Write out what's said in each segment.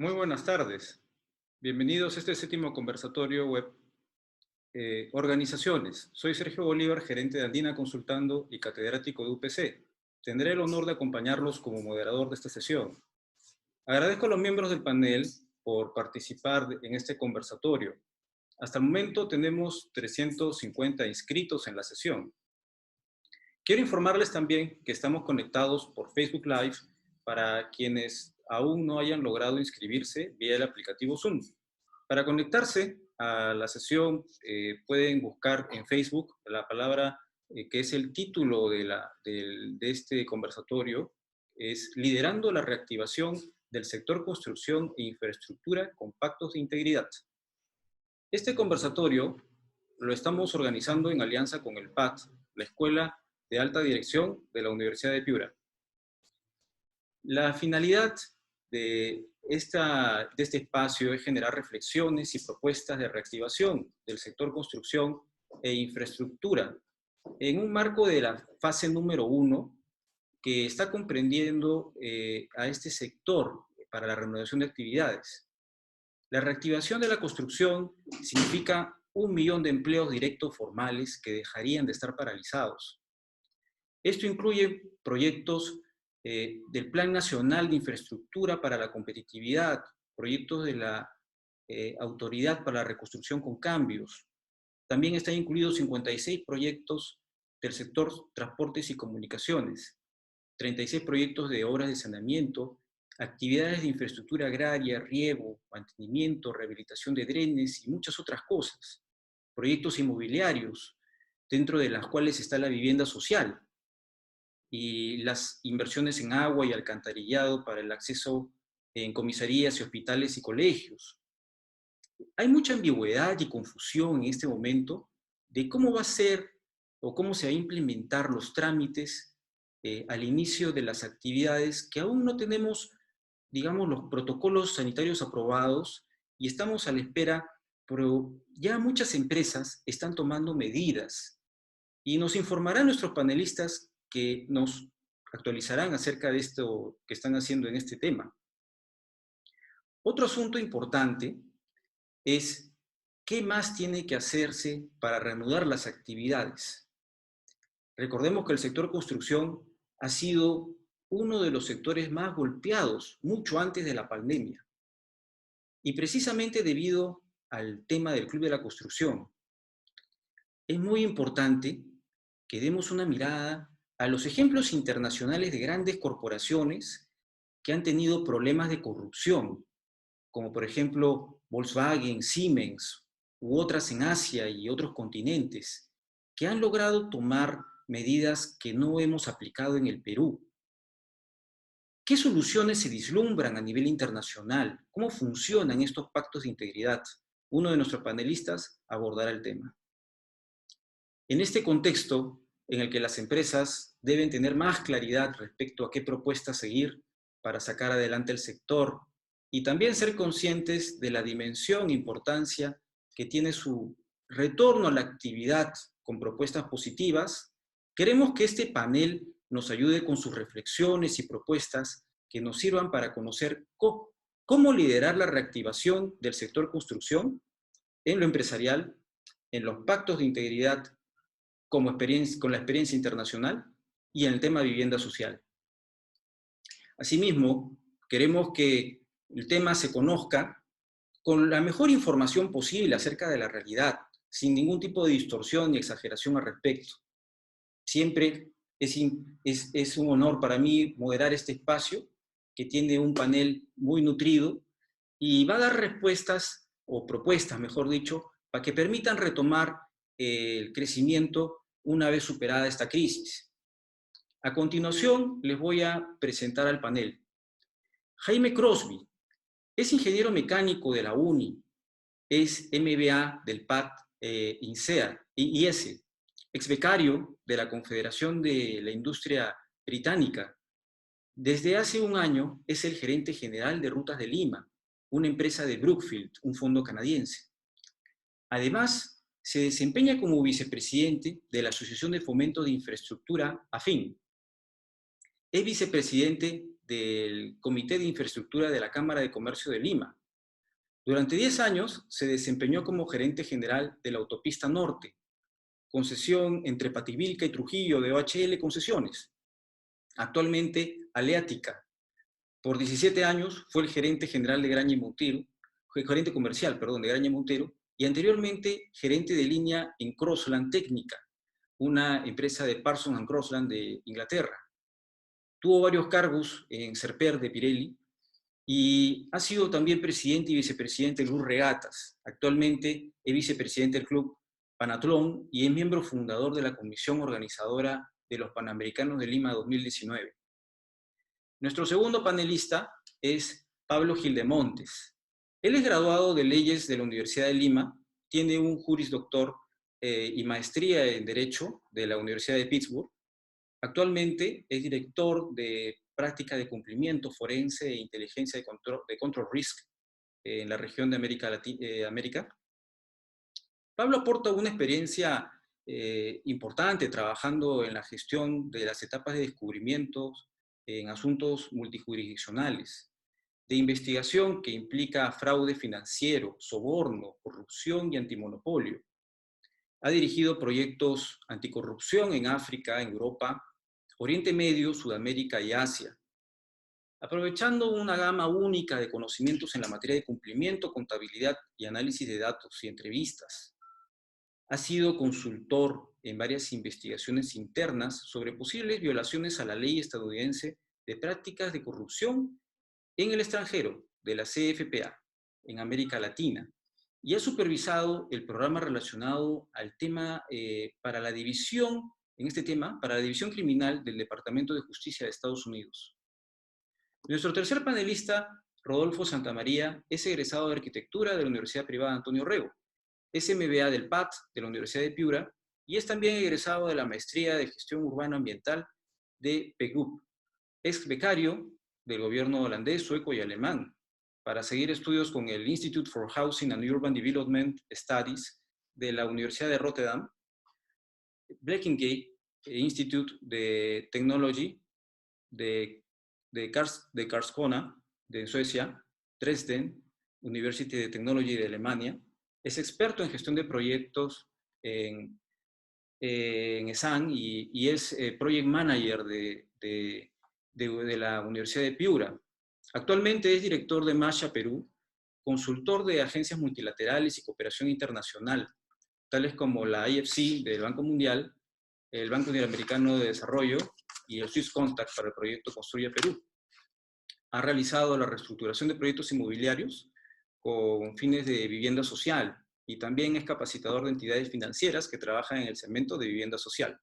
Muy buenas tardes. Bienvenidos a este séptimo conversatorio web Organizaciones. Soy Sergio Bolívar, gerente de Andina Consultando y catedrático de UPC. Tendré el honor de acompañarlos como moderador de esta sesión. Agradezco a los miembros del panel por participar en este conversatorio. Hasta el momento tenemos 350 inscritos en la sesión. Quiero informarles también que estamos conectados por Facebook Live para quienes aún no hayan logrado inscribirse vía el aplicativo Zoom. Para conectarse a la sesión pueden buscar en Facebook la palabra que es el título de este conversatorio, es Liderando la reactivación del sector construcción e infraestructura con pactos de integridad. Este conversatorio lo estamos organizando en alianza con el PAT, la Escuela de Alta Dirección de la Universidad de Piura. La finalidad de este espacio es generar reflexiones y propuestas de reactivación del sector construcción e infraestructura en un marco de la fase número 1 que está comprendiendo a este sector para la reanudación de actividades. La reactivación de la construcción significa 1 millón de empleos directos formales que dejarían de estar paralizados. Esto incluye proyectos del Plan Nacional de Infraestructura para la Competitividad, proyectos de la Autoridad para la Reconstrucción con Cambios. También están incluidos 56 proyectos del sector transportes y comunicaciones, 36 proyectos de obras de saneamiento, actividades de infraestructura agraria, riego, mantenimiento, rehabilitación de drenes y muchas otras cosas. Proyectos inmobiliarios, dentro de las cuales está la vivienda social, y las inversiones en agua y alcantarillado para el acceso en comisarías y hospitales y colegios. Hay mucha ambigüedad y confusión en este momento de cómo va a ser o cómo se va a implementar los trámites al inicio de las actividades que aún no tenemos, digamos, los protocolos sanitarios aprobados y estamos a la espera, pero ya muchas empresas están tomando medidas y nos informarán nuestros panelistas que nos actualizarán acerca de esto que están haciendo en este tema. Otro asunto importante es qué más tiene que hacerse para reanudar las actividades. Recordemos que el sector construcción ha sido uno de los sectores más golpeados mucho antes de la pandemia. Y precisamente debido al tema del Club de la Construcción, es muy importante que demos una mirada a los ejemplos internacionales de grandes corporaciones que han tenido problemas de corrupción, como por ejemplo Volkswagen, Siemens u otras en Asia y otros continentes, que han logrado tomar medidas que no hemos aplicado en el Perú. ¿Qué soluciones se vislumbran a nivel internacional? ¿Cómo funcionan estos pactos de integridad? Uno de nuestros panelistas abordará el tema. En este contexto, en el que las empresas deben tener más claridad respecto a qué propuestas seguir para sacar adelante el sector y también ser conscientes de la dimensión e importancia que tiene su retorno a la actividad con propuestas positivas, queremos que este panel nos ayude con sus reflexiones y propuestas que nos sirvan para conocer cómo liderar la reactivación del sector construcción en lo empresarial, en los pactos de integridad con la experiencia internacional y en el tema de vivienda social. Asimismo, queremos que el tema se conozca con la mejor información posible acerca de la realidad, sin ningún tipo de distorsión ni exageración al respecto. Siempre es un honor para mí moderar este espacio, que tiene un panel muy nutrido y va a dar respuestas, o propuestas, mejor dicho, para que permitan retomar el crecimiento una vez superada esta crisis. A continuación, les voy a presentar al panel. Jaime Crosby es ingeniero mecánico de la UNI, es MBA del PAT IS, ex becario de la Confederación de la Industria Británica. Desde hace un año es el gerente general de Rutas de Lima, una empresa de Brookfield, un fondo canadiense. Además, se desempeña como vicepresidente de la Asociación de Fomento de Infraestructura, AFIN. Es vicepresidente del Comité de Infraestructura de la Cámara de Comercio de Lima. Durante 10 años se desempeñó como gerente general de la Autopista Norte, concesión entre Pativilca y Trujillo de OHL Concesiones. Actualmente, Aleática. Por 17 años fue el gerente general de Graña y Montero, gerente comercial, perdón, de Graña y Montero, y anteriormente gerente de línea en Crossland Técnica, una empresa de Parsons & Crossland de Inglaterra. Tuvo varios cargos en Serper de Pirelli y ha sido también presidente y vicepresidente del Club Regatas. Actualmente es vicepresidente del Club Panatlón y es miembro fundador de la comisión organizadora de los Panamericanos de Lima 2019. Nuestro segundo panelista es Pablo Gildemontes. Él es graduado de Leyes de la Universidad de Lima, tiene un Juris Doctor y maestría en Derecho de la Universidad de Pittsburgh. Actualmente es director de práctica de cumplimiento forense e inteligencia de control risk en la región de América. Pablo aporta una experiencia importante trabajando en la gestión de las etapas de descubrimientos en asuntos multijurisdiccionales, de investigación que implica fraude financiero, soborno, corrupción y antimonopolio. Ha dirigido proyectos anticorrupción en África, en Europa, Oriente Medio, Sudamérica y Asia. Aprovechando una gama única de conocimientos en la materia de cumplimiento, contabilidad y análisis de datos y entrevistas. Ha sido consultor en varias investigaciones internas sobre posibles violaciones a la ley estadounidense de prácticas de corrupción en el extranjero, de la CFPA, en América Latina, y ha supervisado el programa relacionado al tema para la división, en este tema, para la división criminal del Departamento de Justicia de Estados Unidos. Nuestro tercer panelista, Rodolfo Santamaría, es egresado de Arquitectura de la Universidad Privada Antonio Rego, es MBA del PAT de la Universidad de Piura y es también egresado de la Maestría de Gestión Urbana Ambiental de PEGUP. Es becario del gobierno holandés, sueco y alemán para seguir estudios con el Institute for Housing and Urban Development Studies de la Universidad de Rotterdam, Blekinge Institute de Technology de Karlskrona, de Suecia, Dresden, University of Technology de Alemania. Es experto en gestión de proyectos en ESAN y es Project Manager de la Universidad de Piura. Actualmente es director de Masha Perú, consultor de agencias multilaterales y cooperación internacional, tales como la IFC del Banco Mundial, el Banco Interamericano de Desarrollo y el Swiss Contact para el proyecto Construye Perú. Ha realizado la reestructuración de proyectos inmobiliarios con fines de vivienda social y también es capacitador de entidades financieras que trabajan en el segmento de vivienda social.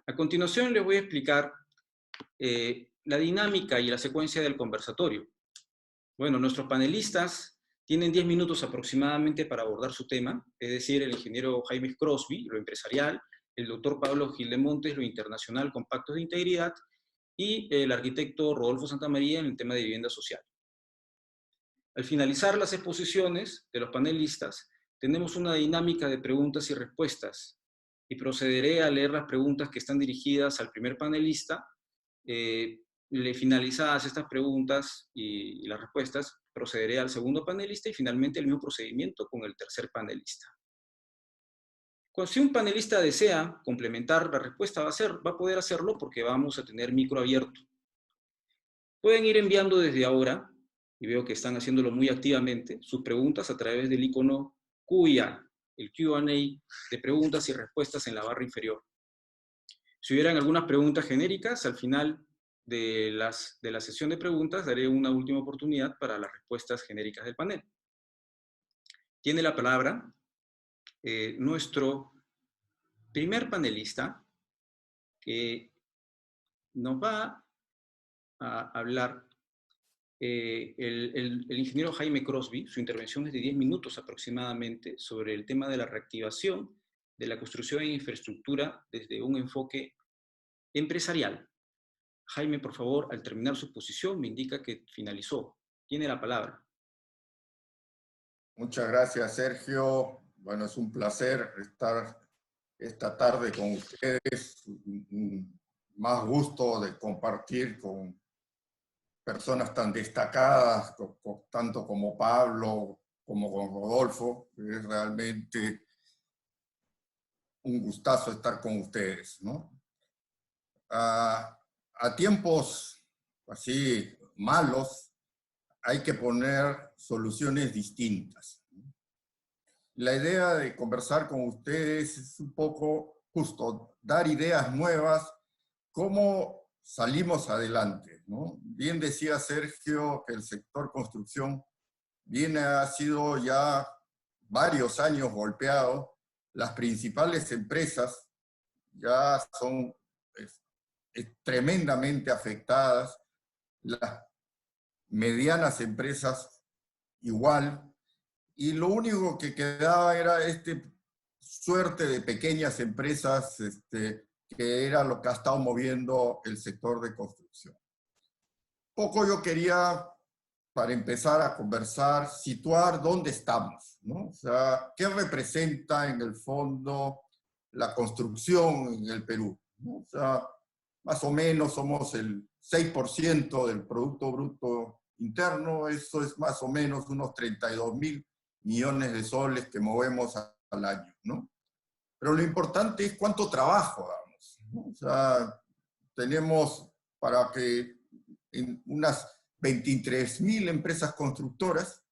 A continuación les voy a explicar la dinámica y la secuencia del conversatorio. Bueno, nuestros panelistas tienen 10 minutos aproximadamente para abordar su tema, es decir, el ingeniero Jaime Crosby, lo empresarial, el doctor Pablo Gildemontes, lo internacional con pactos de integridad, y el arquitecto Rodolfo Santamaría en el tema de vivienda social. Al finalizar las exposiciones de los panelistas, tenemos una dinámica de preguntas y respuestas, y procederé a leer las preguntas que están dirigidas al primer panelista. Finalizadas estas preguntas y las respuestas, procederé al segundo panelista y finalmente el mismo procedimiento con el tercer panelista. Si un panelista desea complementar la respuesta, va a poder hacerlo porque vamos a tener micro abierto. Pueden ir enviando desde ahora, y veo que están haciéndolo muy activamente, sus preguntas a través del icono QA, el Q&A de preguntas y respuestas en la barra inferior. Si hubieran algunas preguntas genéricas, al final de la sesión de preguntas daré una última oportunidad para las respuestas genéricas del panel. Tiene la palabra nuestro primer panelista, que nos va a hablar el ingeniero Jaime Crosby. Su intervención es de 10 minutos aproximadamente sobre el tema de la reactivación de la construcción e infraestructura desde un enfoque empresarial. Jaime, por favor, al terminar su exposición me indica que finalizó. Tiene la palabra. Muchas gracias, Sergio. Bueno, es un placer estar esta tarde con ustedes. Más gusto de compartir con personas tan destacadas, tanto como Pablo, como con Rodolfo. Es realmente un gustazo estar con ustedes, ¿no? A tiempos así malos hay que poner soluciones distintas. La idea de conversar con ustedes es un poco justo dar ideas nuevas, cómo salimos adelante, ¿no? Bien decía Sergio que el sector construcción ha sido ya varios años golpeado. Las principales empresas ya son tremendamente afectadas, las medianas empresas igual, y lo único que quedaba era suerte de pequeñas empresas que era lo que ha estado moviendo el sector de construcción. Poco yo quería, para empezar a conversar, situar dónde estamos, ¿no? O sea, qué representa en el fondo la construcción en el Perú, ¿no? O sea, más o menos somos el 6% del Producto Bruto Interno, eso es más o menos unos 32.000 millones de soles que movemos al año, ¿no? Pero lo importante es cuánto trabajo damos, ¿no? O sea, tenemos para que unas 23.000 empresas constructoras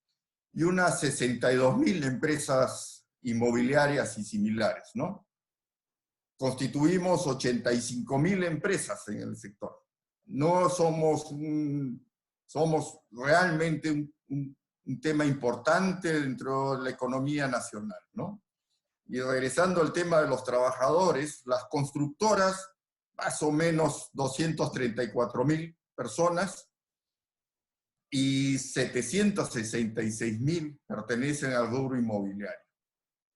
y unas 62.000 empresas inmobiliarias y similares, ¿no? Constituimos 85.000 empresas en el sector. No somos somos realmente un tema importante dentro de la economía nacional, ¿no? Y regresando al tema de los trabajadores, las constructoras, más o menos 234.000 personas, y 766.000 pertenecen al rubro inmobiliario.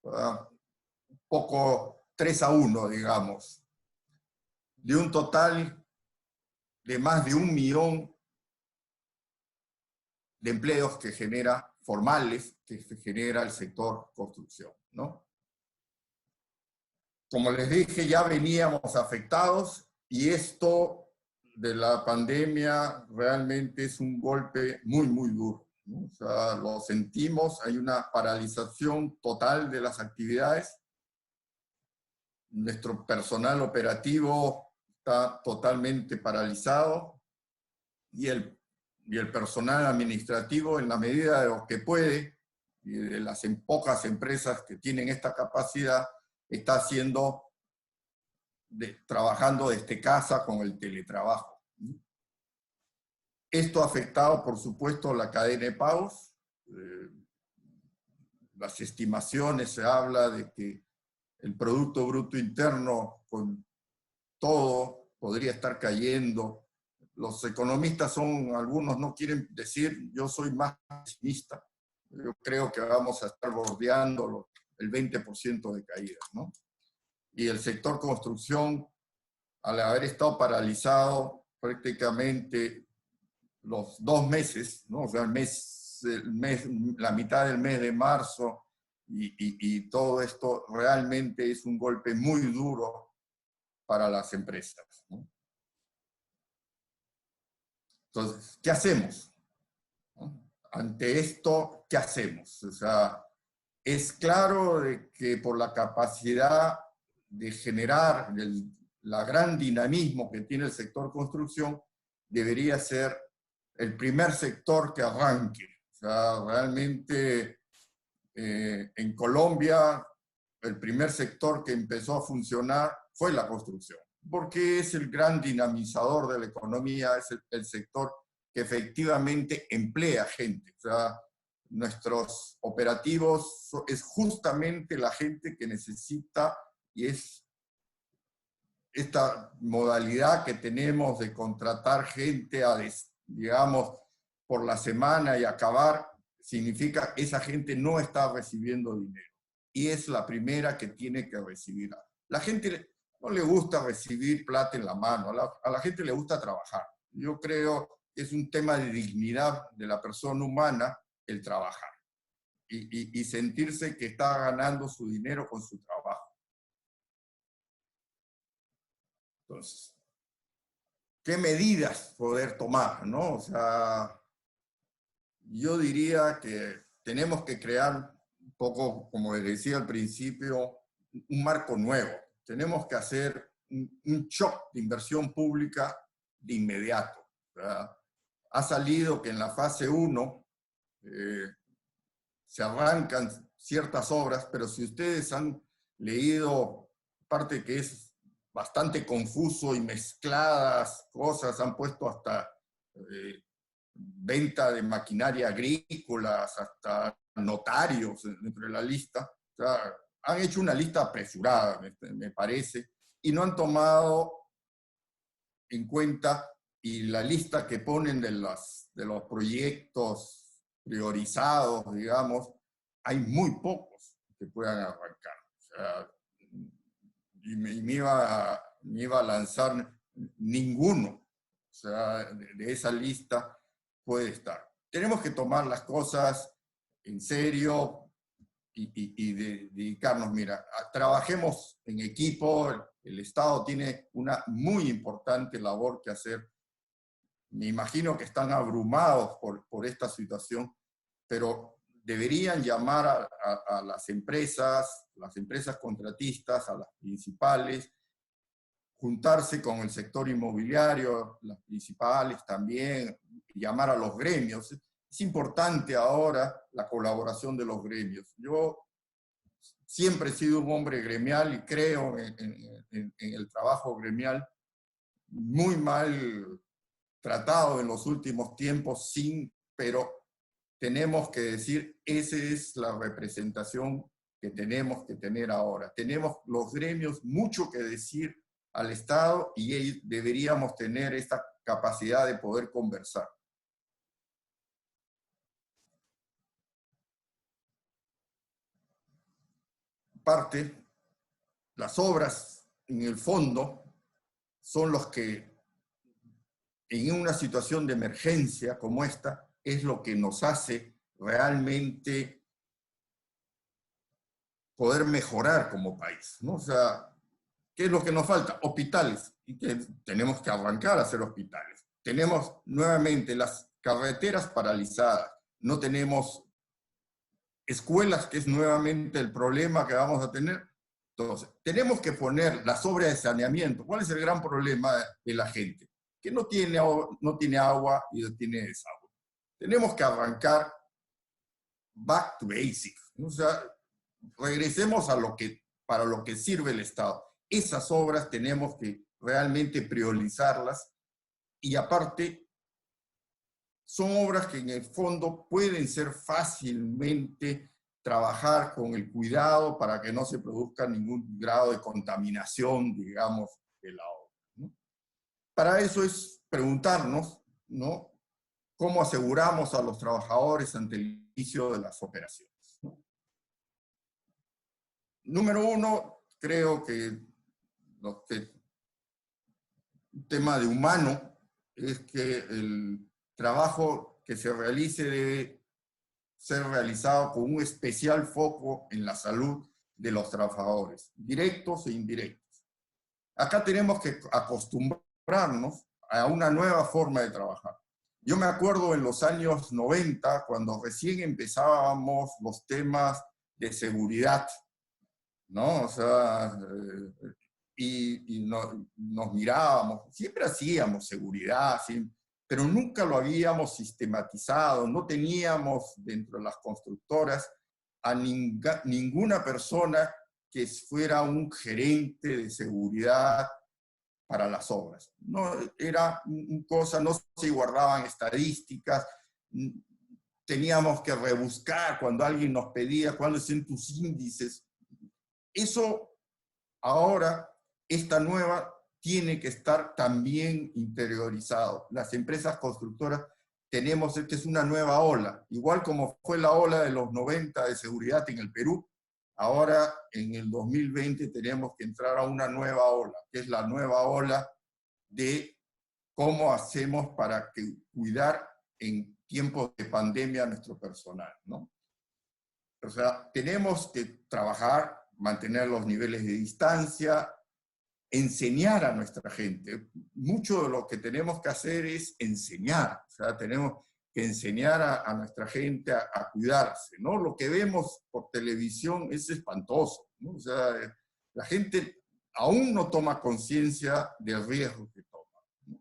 Un poco 3-1, digamos, de un total de más de 1 millón de empleos que genera, formales, que genera el sector construcción, ¿no? Como les dije, ya veníamos afectados y esto de la pandemia realmente es un golpe muy, muy duro, ¿no? O sea, lo sentimos, hay una paralización total de las actividades. Nuestro personal operativo está totalmente paralizado y el personal administrativo, en la medida de lo que puede, y de las pocas empresas que tienen esta capacidad, está haciendo trabajando desde casa con el teletrabajo. Esto ha afectado, por supuesto, la cadena de pagos. Las estimaciones se habla de que el Producto Bruto Interno con todo podría estar cayendo. Los economistas algunos no quieren decir, yo soy más pesimista. Yo creo que vamos a estar bordeando el 20% de caída, ¿no? Y el sector construcción, al haber estado paralizado prácticamente los 2 meses, ¿no? O sea, la mitad del mes de marzo y todo esto realmente es un golpe muy duro para las empresas, ¿no? Entonces, ¿qué hacemos? ¿No? Ante esto, ¿qué hacemos? O sea, es claro de que por la capacidad de generar la gran dinamismo que tiene el sector construcción, debería ser el primer sector que arranque. O sea, realmente en Colombia el primer sector que empezó a funcionar fue la construcción, porque es el gran dinamizador de la economía, es el sector que efectivamente emplea gente. O sea, nuestros operativos es justamente la gente que necesita, y es esta modalidad que tenemos de contratar gente digamos, por la semana y acabar, significa que esa gente no está recibiendo dinero. Y es la primera que tiene que recibir. La gente no le gusta recibir plata en la mano, a la gente le gusta trabajar. Yo creo que es un tema de dignidad de la persona humana el trabajar y sentirse que está ganando su dinero con su trabajo. Entonces, qué medidas poder tomar, ¿no? O sea, yo diría que tenemos que crear un poco, como les decía al principio, un marco nuevo. Tenemos que hacer un shock de inversión pública de inmediato. O sea, ha salido que en la fase 1 se arrancan ciertas obras, pero si ustedes han leído parte que es bastante confuso y mezcladas cosas, han puesto hasta venta de maquinaria agrícola, hasta notarios dentro de la lista. O sea, han hecho una lista apresurada, me parece, y no han tomado en cuenta, y la lista que ponen de los proyectos priorizados, digamos, hay muy pocos que puedan arrancar. O sea, y me iba a lanzar ninguno. O sea, de esa lista puede estar. Tenemos que tomar las cosas en serio y dedicarnos, mira, trabajemos en equipo, el Estado tiene una muy importante labor que hacer. Me imagino que están abrumados por esta situación, pero deberían llamar a las empresas contratistas, a las principales, juntarse con el sector inmobiliario, las principales también, llamar a los gremios. Es importante ahora la colaboración de los gremios. Yo siempre he sido un hombre gremial y creo en el trabajo gremial, muy mal tratado en los últimos tiempos, pero tenemos que decir, esa es la representación que tenemos que tener ahora. Tenemos los gremios mucho que decir al Estado y deberíamos tener esta capacidad de poder conversar. Aparte, las obras en el fondo son los que en una situación de emergencia como esta es lo que nos hace realmente poder mejorar como país, ¿no? O sea, ¿qué es lo que nos falta? Hospitales. Y que tenemos que arrancar a hacer hospitales. Tenemos nuevamente las carreteras paralizadas. No tenemos escuelas, que es nuevamente el problema que vamos a tener. Entonces, tenemos que poner las obras de saneamiento. ¿Cuál es el gran problema de la gente? Que no tiene agua y no tiene desagüe. Tenemos que arrancar back to basics. O sea, regresemos a para lo que sirve el Estado. Esas obras tenemos que realmente priorizarlas y aparte son obras que en el fondo pueden ser fácilmente trabajar con el cuidado para que no se produzca ningún grado de contaminación, digamos, de la obra, ¿no? Para eso es preguntarnos, ¿no?, cómo aseguramos a los trabajadores ante el inicio de las operaciones, ¿no? Número uno, creo que un tema de humano es que el trabajo que se realice debe ser realizado con un especial foco en la salud de los trabajadores, directos e indirectos. Acá tenemos que acostumbrarnos a una nueva forma de trabajar. Yo me acuerdo en los años 90, cuando recién empezábamos los temas de seguridad, ¿no? O sea, nos mirábamos, siempre hacíamos seguridad, ¿sí?, pero nunca lo habíamos sistematizado, no teníamos dentro de las constructoras a ninguna persona que fuera un gerente de seguridad para las obras. No era cosa, no se guardaban estadísticas, teníamos que rebuscar cuando alguien nos pedía cuáles son tus índices. Eso ahora, esta nueva, tiene que estar también interiorizado. Las empresas constructoras tenemos, esta es una nueva ola, igual como fue la ola de los 90 de seguridad en el Perú, ahora en el 2020 tenemos que entrar a una nueva ola, que es la nueva ola de cómo hacemos para cuidar en tiempos de pandemia a nuestro personal, ¿no? O sea, tenemos que trabajar, mantener los niveles de distancia, enseñar a nuestra gente. Mucho de lo que tenemos que hacer es enseñar, o sea, tenemos que enseñar a nuestra gente a cuidarse, ¿no? Lo que vemos por televisión es espantoso, ¿no? O sea, la gente aún no toma conciencia del riesgo que toma, ¿no?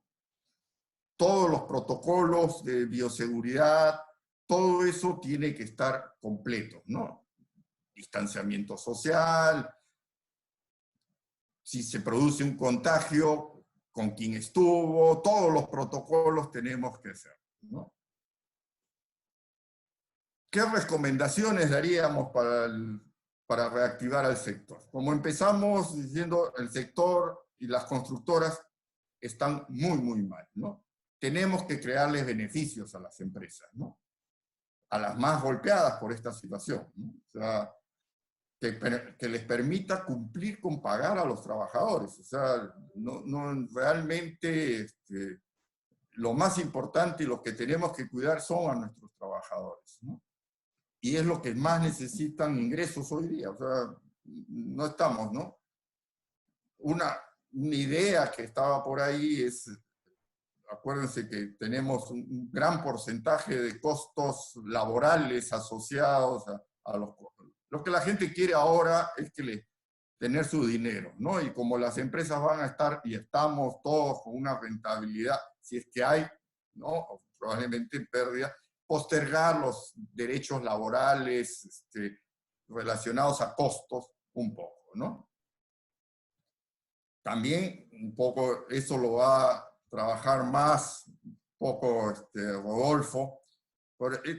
Todos los protocolos de bioseguridad, todo eso tiene que estar completo, ¿no? Distanciamiento social, si se produce un contagio, con quién estuvo, todos los protocolos tenemos que hacer, ¿no? ¿Qué recomendaciones daríamos para reactivar al sector? Como empezamos diciendo, el sector y las constructoras están muy mal, ¿no? Tenemos que crearles beneficios a las empresas, ¿no? A las más golpeadas por esta situación, ¿no? O sea, que les permita cumplir con pagar a los trabajadores. O sea, realmente lo más importante y lo que tenemos que cuidar son a nuestros trabajadores, ¿no? Y es lo que más necesitan ingresos hoy día. O sea, no estamos, ¿no? Una idea que estaba por ahí es, acuérdense que tenemos un gran porcentaje de costos laborales asociados a los costos. Lo que la gente quiere ahora es tener su dinero, ¿no? Y como las empresas van a estar, y estamos todos con una rentabilidad, si es que hay, ¿no? O probablemente en pérdida, postergar los derechos laborales relacionados a costos un poco, ¿no? También un poco eso lo va a trabajar más, un poco Rodolfo,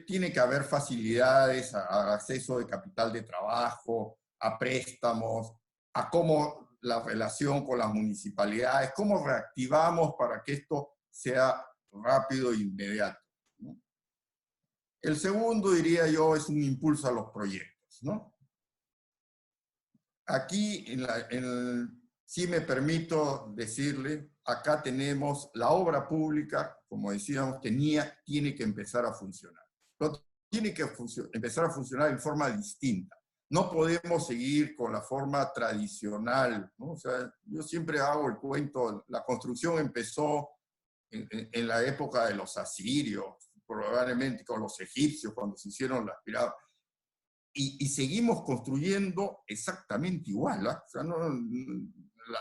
tiene que haber facilidades a acceso de capital de trabajo, a préstamos, a cómo la relación con las municipalidades, cómo reactivamos para que esto sea rápido e inmediato, ¿no? El segundo, diría yo, es un impulso a los proyectos, ¿no? Aquí, sí me permito decirle, acá tenemos la obra pública, como decíamos, tiene que empezar a funcionar. Pero tiene que empezar a funcionar en forma distinta. No podemos seguir con la forma tradicional, ¿no? O sea, yo siempre hago el cuento, la construcción empezó en la época de los asirios, probablemente con los egipcios, cuando se hicieron las pirámides. Y seguimos construyendo exactamente igual, ¿eh? O sea,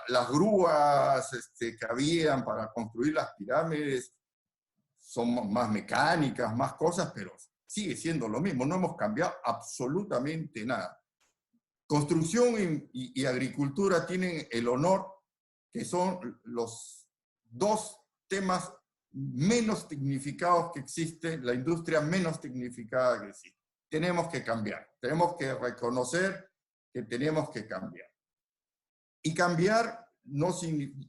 las grúas que habían para construir las pirámides son más mecánicas, más cosas, pero sigue siendo lo mismo, no hemos cambiado absolutamente nada. Construcción y agricultura tienen el honor que son los dos temas menos tecnificados que existe, la industria menos tecnificada que existe. Tenemos que cambiar, tenemos que reconocer que tenemos que cambiar. Y cambiar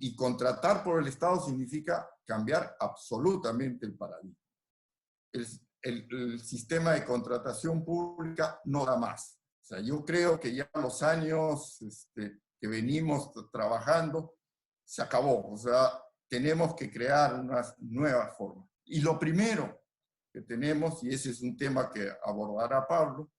y contratar por el Estado significa cambiar absolutamente el paradigma. El sistema de contratación pública no da más. O sea, yo creo que ya los años que venimos trabajando se acabó. O sea, tenemos que crear unas nuevas formas. Y lo primero que tenemos, y ese es un tema que abordará Pablo,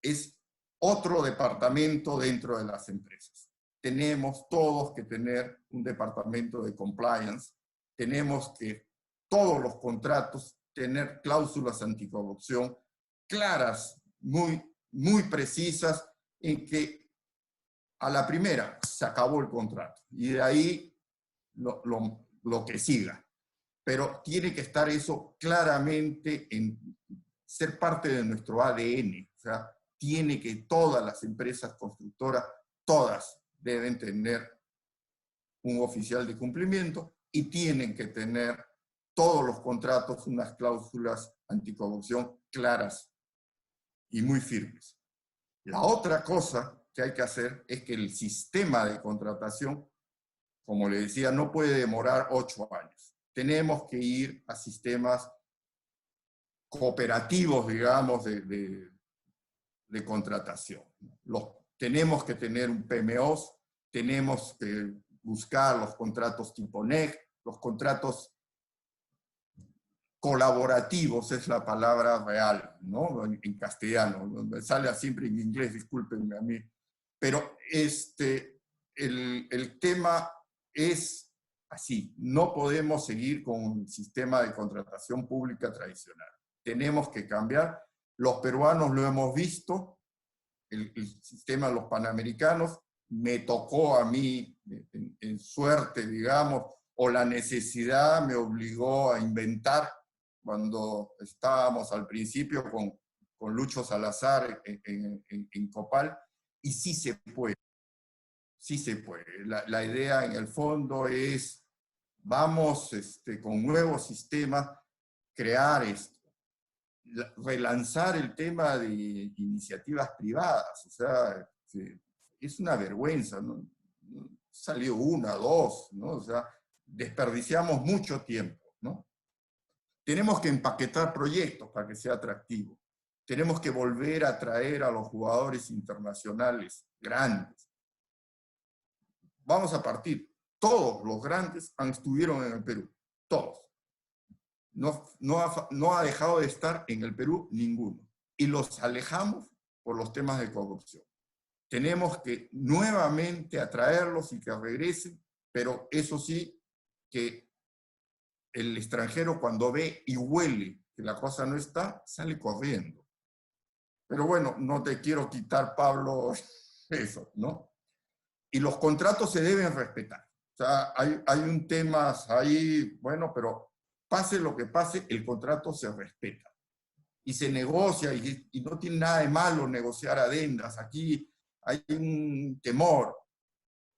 es otro departamento dentro de las empresas. Tenemos todos que tener un departamento de compliance, tenemos que todos los contratos tener cláusulas anticorrupción claras, muy precisas, en que a la primera se acabó el contrato y de ahí lo que siga. Pero tiene que estar eso claramente en ser parte de nuestro ADN. O sea, tiene que todas las empresas constructoras, todas deben tener un oficial de cumplimiento y tienen que tener todos los contratos unas cláusulas anticorrupción claras y muy firmes. La otra cosa que hay que hacer es que el sistema de contratación, como le decía, no puede demorar 8 años. Tenemos que ir a sistemas cooperativos, digamos, de contratación. Tenemos que tener un PMOs, tenemos que buscar los contratos tipo NEC, los contratos colaborativos es la palabra real, ¿no? En castellano, me sale siempre en inglés, discúlpenme a mí. Pero el tema es así. No podemos seguir con un sistema de contratación pública tradicional. Tenemos que cambiar. Los peruanos lo hemos visto, el sistema de los panamericanos. Me tocó a mí, en suerte, digamos, o la necesidad me obligó a inventar cuando estábamos al principio con Lucho Salazar en Copal, y sí se puede. Sí se puede. La idea en el fondo es, vamos con nuevos sistemas, crear esto, relanzar el tema de iniciativas privadas. O sea, es una vergüenza, ¿no? Salió una, dos, ¿no? O sea, desperdiciamos mucho tiempo, ¿no? Tenemos que empaquetar proyectos para que sea atractivo. Tenemos que volver a traer a los jugadores internacionales grandes. Vamos a partir. Todos los grandes estuvieron en el Perú. Todos. No ha dejado de estar en el Perú ninguno. Y los alejamos por los temas de corrupción. Tenemos que nuevamente atraerlos y que regresen, pero eso sí, que el extranjero cuando ve y huele que la cosa no está, sale corriendo. Pero bueno, no te quiero quitar, Pablo, eso, ¿no? Y los contratos se deben respetar. O sea, hay un tema ahí, bueno, pero pase lo que pase, el contrato se respeta. Y se negocia, y no tiene nada de malo negociar adendas. Aquí hay un temor.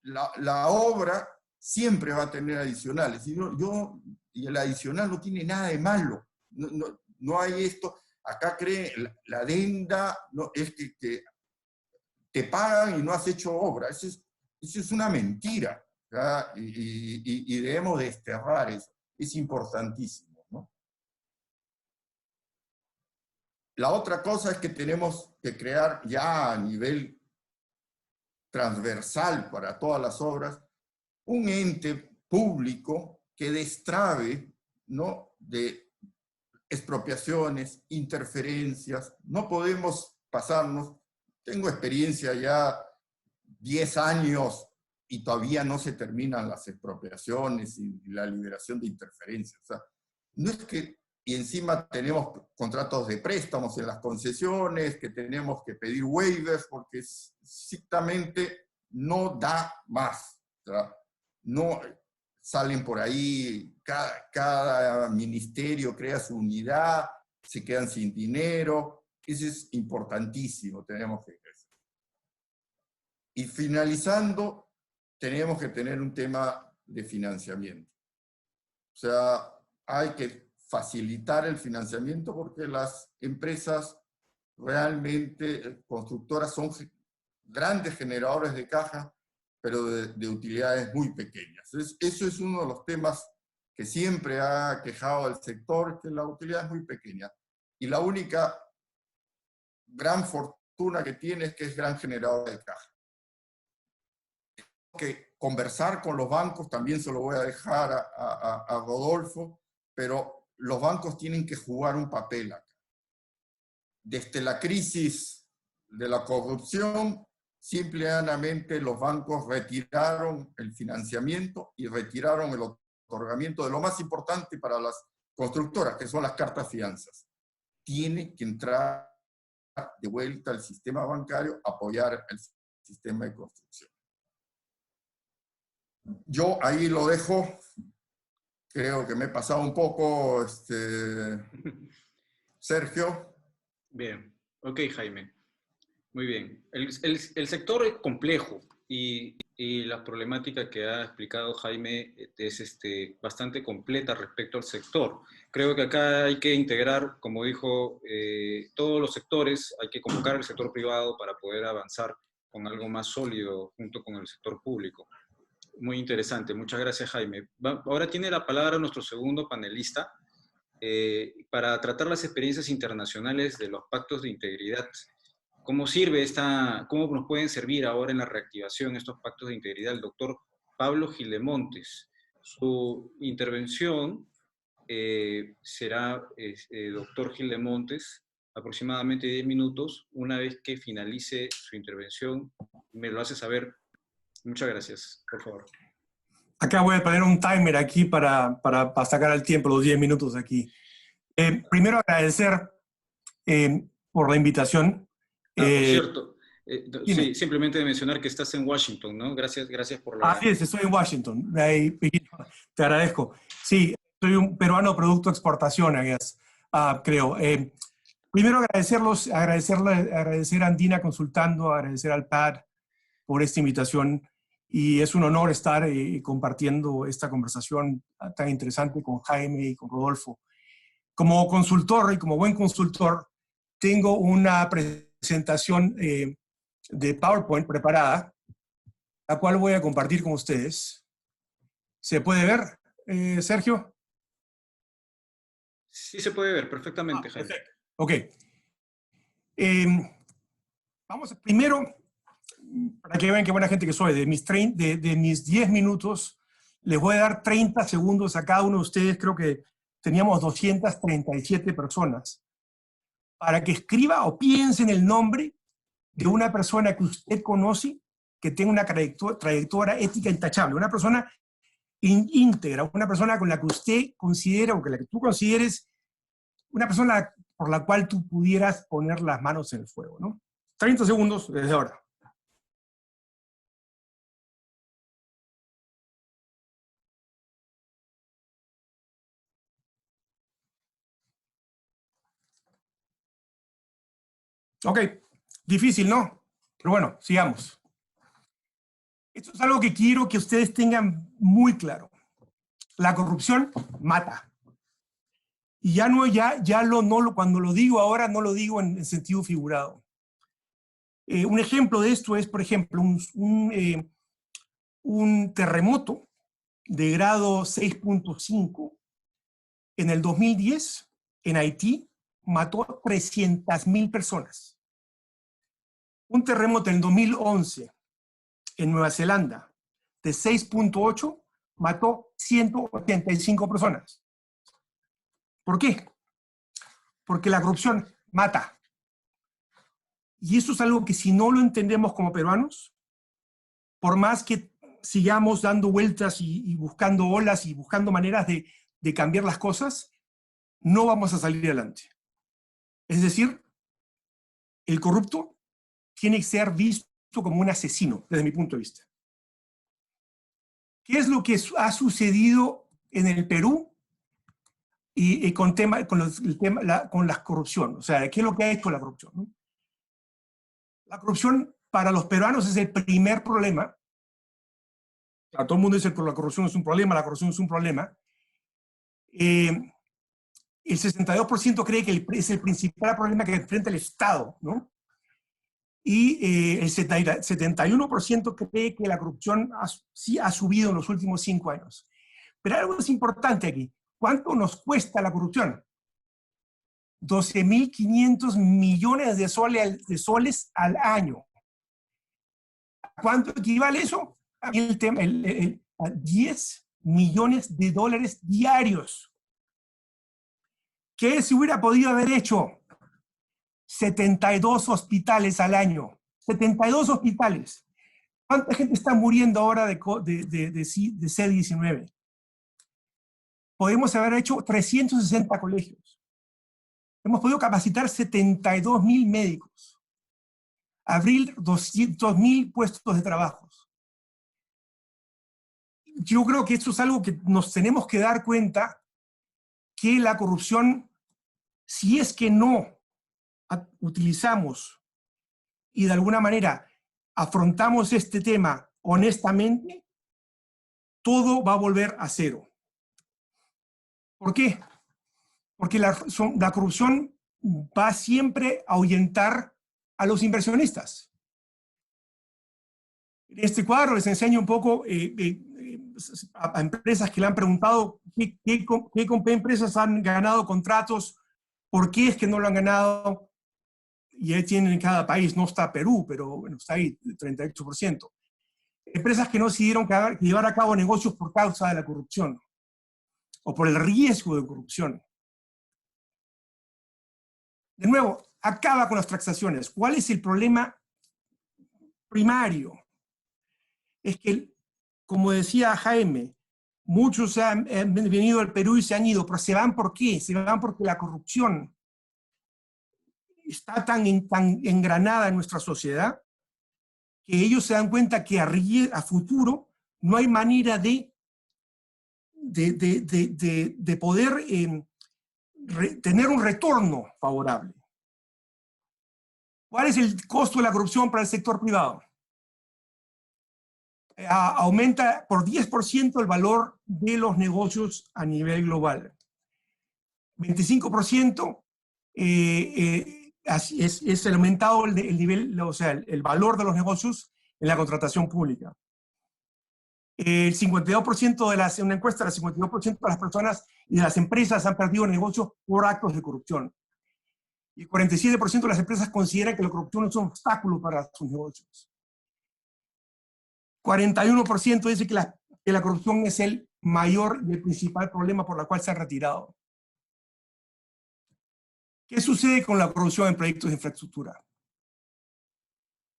La obra siempre va a tener adicionales. Y el adicional no tiene nada de malo. No hay esto. Acá cree la adenda, no, es que te pagan y no has hecho obra. Eso es una mentira. Y debemos desterrar eso. Es importantísimo, ¿no? La otra cosa es que tenemos que crear ya a nivel transversal para todas las obras un ente público que destrabe, ¿no?, de expropiaciones, interferencias. No podemos pasarnos. Tengo experiencia ya 10 años y todavía no se terminan las expropiaciones y la liberación de interferencias. O sea, no es que, y encima tenemos contratos de préstamos en las concesiones, que tenemos que pedir waivers, porque estrictamente no da más. O sea, no salen por ahí, cada ministerio crea su unidad, se quedan sin dinero. Eso es importantísimo, tenemos que crecer. Y finalizando, tenemos que tener un tema de financiamiento. O sea, hay que facilitar el financiamiento porque las empresas realmente constructoras son grandes generadores de caja, pero de utilidades muy pequeñas. Eso es uno de los temas que siempre ha quejado al sector, que la utilidad es muy pequeña. Y la única gran fortuna que tiene es que es gran generador de caja. Que conversar con los bancos, también se lo voy a dejar a Rodolfo, pero los bancos tienen que jugar un papel acá. Desde la crisis de la corrupción, simplemente los bancos retiraron el financiamiento y retiraron el otorgamiento de lo más importante para las constructoras, que son las cartas fianzas. Tiene que entrar de vuelta al sistema bancario, apoyar el sistema de construcción. Yo ahí lo dejo. Creo que me he pasado un poco, Sergio. Bien, ok, Jaime. Muy bien. El sector es complejo y la problemática que ha explicado Jaime es bastante completa respecto al sector. Creo que acá hay que integrar, como dijo, todos los sectores, hay que convocar al sector privado para poder avanzar con algo más sólido junto con el sector público. Muy interesante. Muchas gracias, Jaime. Ahora tiene la palabra nuestro segundo panelista para tratar las experiencias internacionales de los pactos de integridad. ¿Cómo cómo nos pueden servir ahora en la reactivación estos pactos de integridad? El doctor Pablo Gildemontes. Su intervención será, doctor Gildemontes, aproximadamente 10 minutos. Una vez que finalice su intervención, me lo hace saber. Muchas gracias, por favor. Acá voy a poner un timer aquí para sacar el tiempo, los 10 minutos aquí. Primero agradecer por la invitación. Por cierto, Dime. sí, simplemente mencionar que estás en Washington, ¿no? Gracias por la... Así es, estoy en Washington. Te agradezco. Sí, soy un peruano producto de exportación, creo. Primero agradecer a Andina Consultando, agradecer al PAD por esta invitación, y es un honor estar compartiendo esta conversación tan interesante con Jaime y con Rodolfo. Como consultor y como buen consultor, tengo una presentación de PowerPoint preparada, la cual voy a compartir con ustedes. ¿Se puede ver, Sergio? Sí se puede ver perfectamente, Jaime. Perfecto. Ok. Vamos primero, para que vean qué buena gente que soy, de mis 10 minutos, les voy a dar 30 segundos a cada uno de ustedes. Creo que teníamos 237 personas, para que escriba o piense en el nombre de una persona que usted conoce, que tenga una trayectoria ética intachable, una persona íntegra, una persona con la que usted considera o con la que tú consideres una persona por la cual tú pudieras poner las manos en el fuego, ¿no? 30 segundos desde ahora. Ok, difícil, ¿no? Pero bueno, sigamos. Esto es algo que quiero que ustedes tengan muy claro. La corrupción mata. Y cuando lo digo ahora, no lo digo en sentido figurado. Un ejemplo de esto es, por ejemplo, un terremoto de grado 6.5 en el 2010 en Haití mató 300.000 personas. Un terremoto en el 2011 en Nueva Zelanda de 6.8 mató 185 personas. ¿Por qué? Porque la corrupción mata. Y eso es algo que, si no lo entendemos como peruanos, por más que sigamos dando vueltas y buscando olas y buscando maneras de cambiar las cosas, no vamos a salir adelante. Es decir, el corrupto tiene que ser visto como un asesino, desde mi punto de vista. ¿Qué es lo que ha sucedido en el Perú con la corrupción? O sea, ¿qué es lo que ha hecho la corrupción, ¿no? La corrupción para los peruanos es el primer problema. Claro, todo el mundo dice que la corrupción es un problema, la corrupción es un problema. El 62% cree que es el principal problema que enfrenta el Estado, ¿no? Y el 71% cree que la corrupción sí ha subido en los últimos 5 años. Pero algo es importante aquí. ¿Cuánto nos cuesta la corrupción? 12.500 millones de soles al año. ¿Cuánto equivale eso? A 10 millones de dólares diarios. ¿Qué se hubiera podido haber hecho? 72 hospitales al año. 72 hospitales. ¿Cuánta gente está muriendo ahora de C-19? Podemos haber hecho 360 colegios. Hemos podido capacitar 72.000 médicos. Abrir 200.000 puestos de trabajo. Yo creo que esto es algo que nos tenemos que dar cuenta, que la corrupción, si es que no utilizamos y de alguna manera afrontamos este tema honestamente, todo va a volver a cero. ¿Por qué? Porque la corrupción va siempre a ahuyentar a los inversionistas. En este cuadro les enseño un poco a empresas que le han preguntado qué empresas han ganado contratos, por qué es que no lo han ganado, y ahí tienen en cada país. No está Perú, pero bueno, está ahí, 38%. Empresas que no decidieron llevar a cabo negocios por causa de la corrupción o por el riesgo de corrupción. De nuevo, acaba con las transacciones. ¿Cuál es el problema primario? Es que, como decía Jaime, Muchos han venido al Perú y se han ido, pero se van ¿por qué? Se van porque la corrupción está tan engranada en nuestra sociedad que ellos se dan cuenta que a futuro no hay manera de poder tener un retorno favorable. ¿Cuál es el costo de la corrupción para el sector privado? Aumenta por 10% el valor de los negocios a nivel global. 25% es el aumentado el nivel, o sea, el valor de los negocios en la contratación pública. El 52% en una encuesta, el 52% de las personas y de las empresas han perdido negocios por actos de corrupción. Y el 47% de las empresas consideran que la corrupción es un obstáculo para sus negocios. 41% dice que la corrupción es el mayor y el principal problema por el cual se han retirado. ¿Qué sucede con la corrupción en proyectos de infraestructura?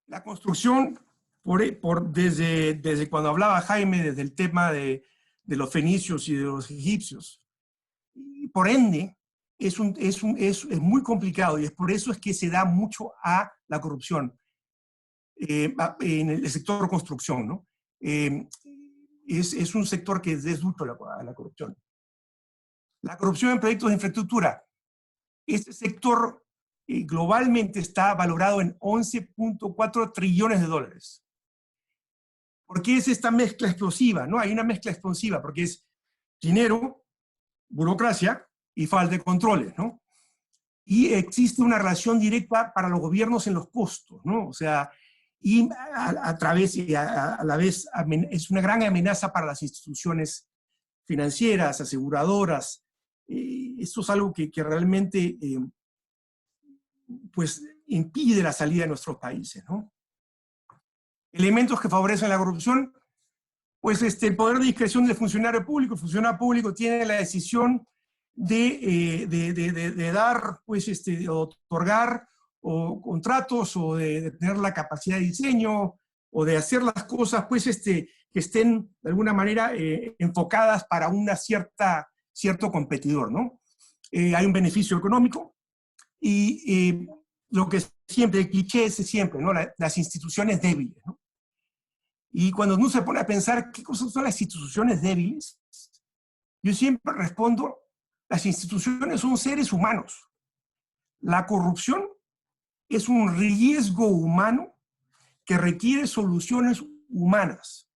La construcción, desde cuando hablaba Jaime, desde el tema de los fenicios y de los egipcios, y por ende, es muy complicado y es por eso es que se da mucho a la corrupción en el sector construcción, ¿no? Es un sector que es ducho a la corrupción. La corrupción en proyectos de infraestructura. Este sector globalmente está valorado en 11.4 trillones de dólares. ¿Por qué es esta mezcla explosiva? ¿No? Hay una mezcla explosiva porque es dinero, burocracia y falta de controles, ¿no? Y existe una relación directa para los gobiernos en los costos, ¿no? O sea, y a la vez es una gran amenaza para las instituciones financieras, aseguradoras. Esto es algo que realmente pues impide la salida de nuestros países, ¿no? Elementos que favorecen la corrupción, pues el poder de discreción del funcionario público. El funcionario público tiene la decisión de dar, pues, de otorgar o contratos, o de tener la capacidad de diseño, o de hacer las cosas, pues, que estén de alguna manera enfocadas para una cierto competidor, ¿no? Hay un beneficio económico y lo que siempre, el cliché es siempre, ¿no? Las instituciones débiles, ¿no? Y cuando uno se pone a pensar qué cosas son las instituciones débiles, yo siempre respondo, las instituciones son seres humanos. La corrupción es un riesgo humano que requiere soluciones humanas.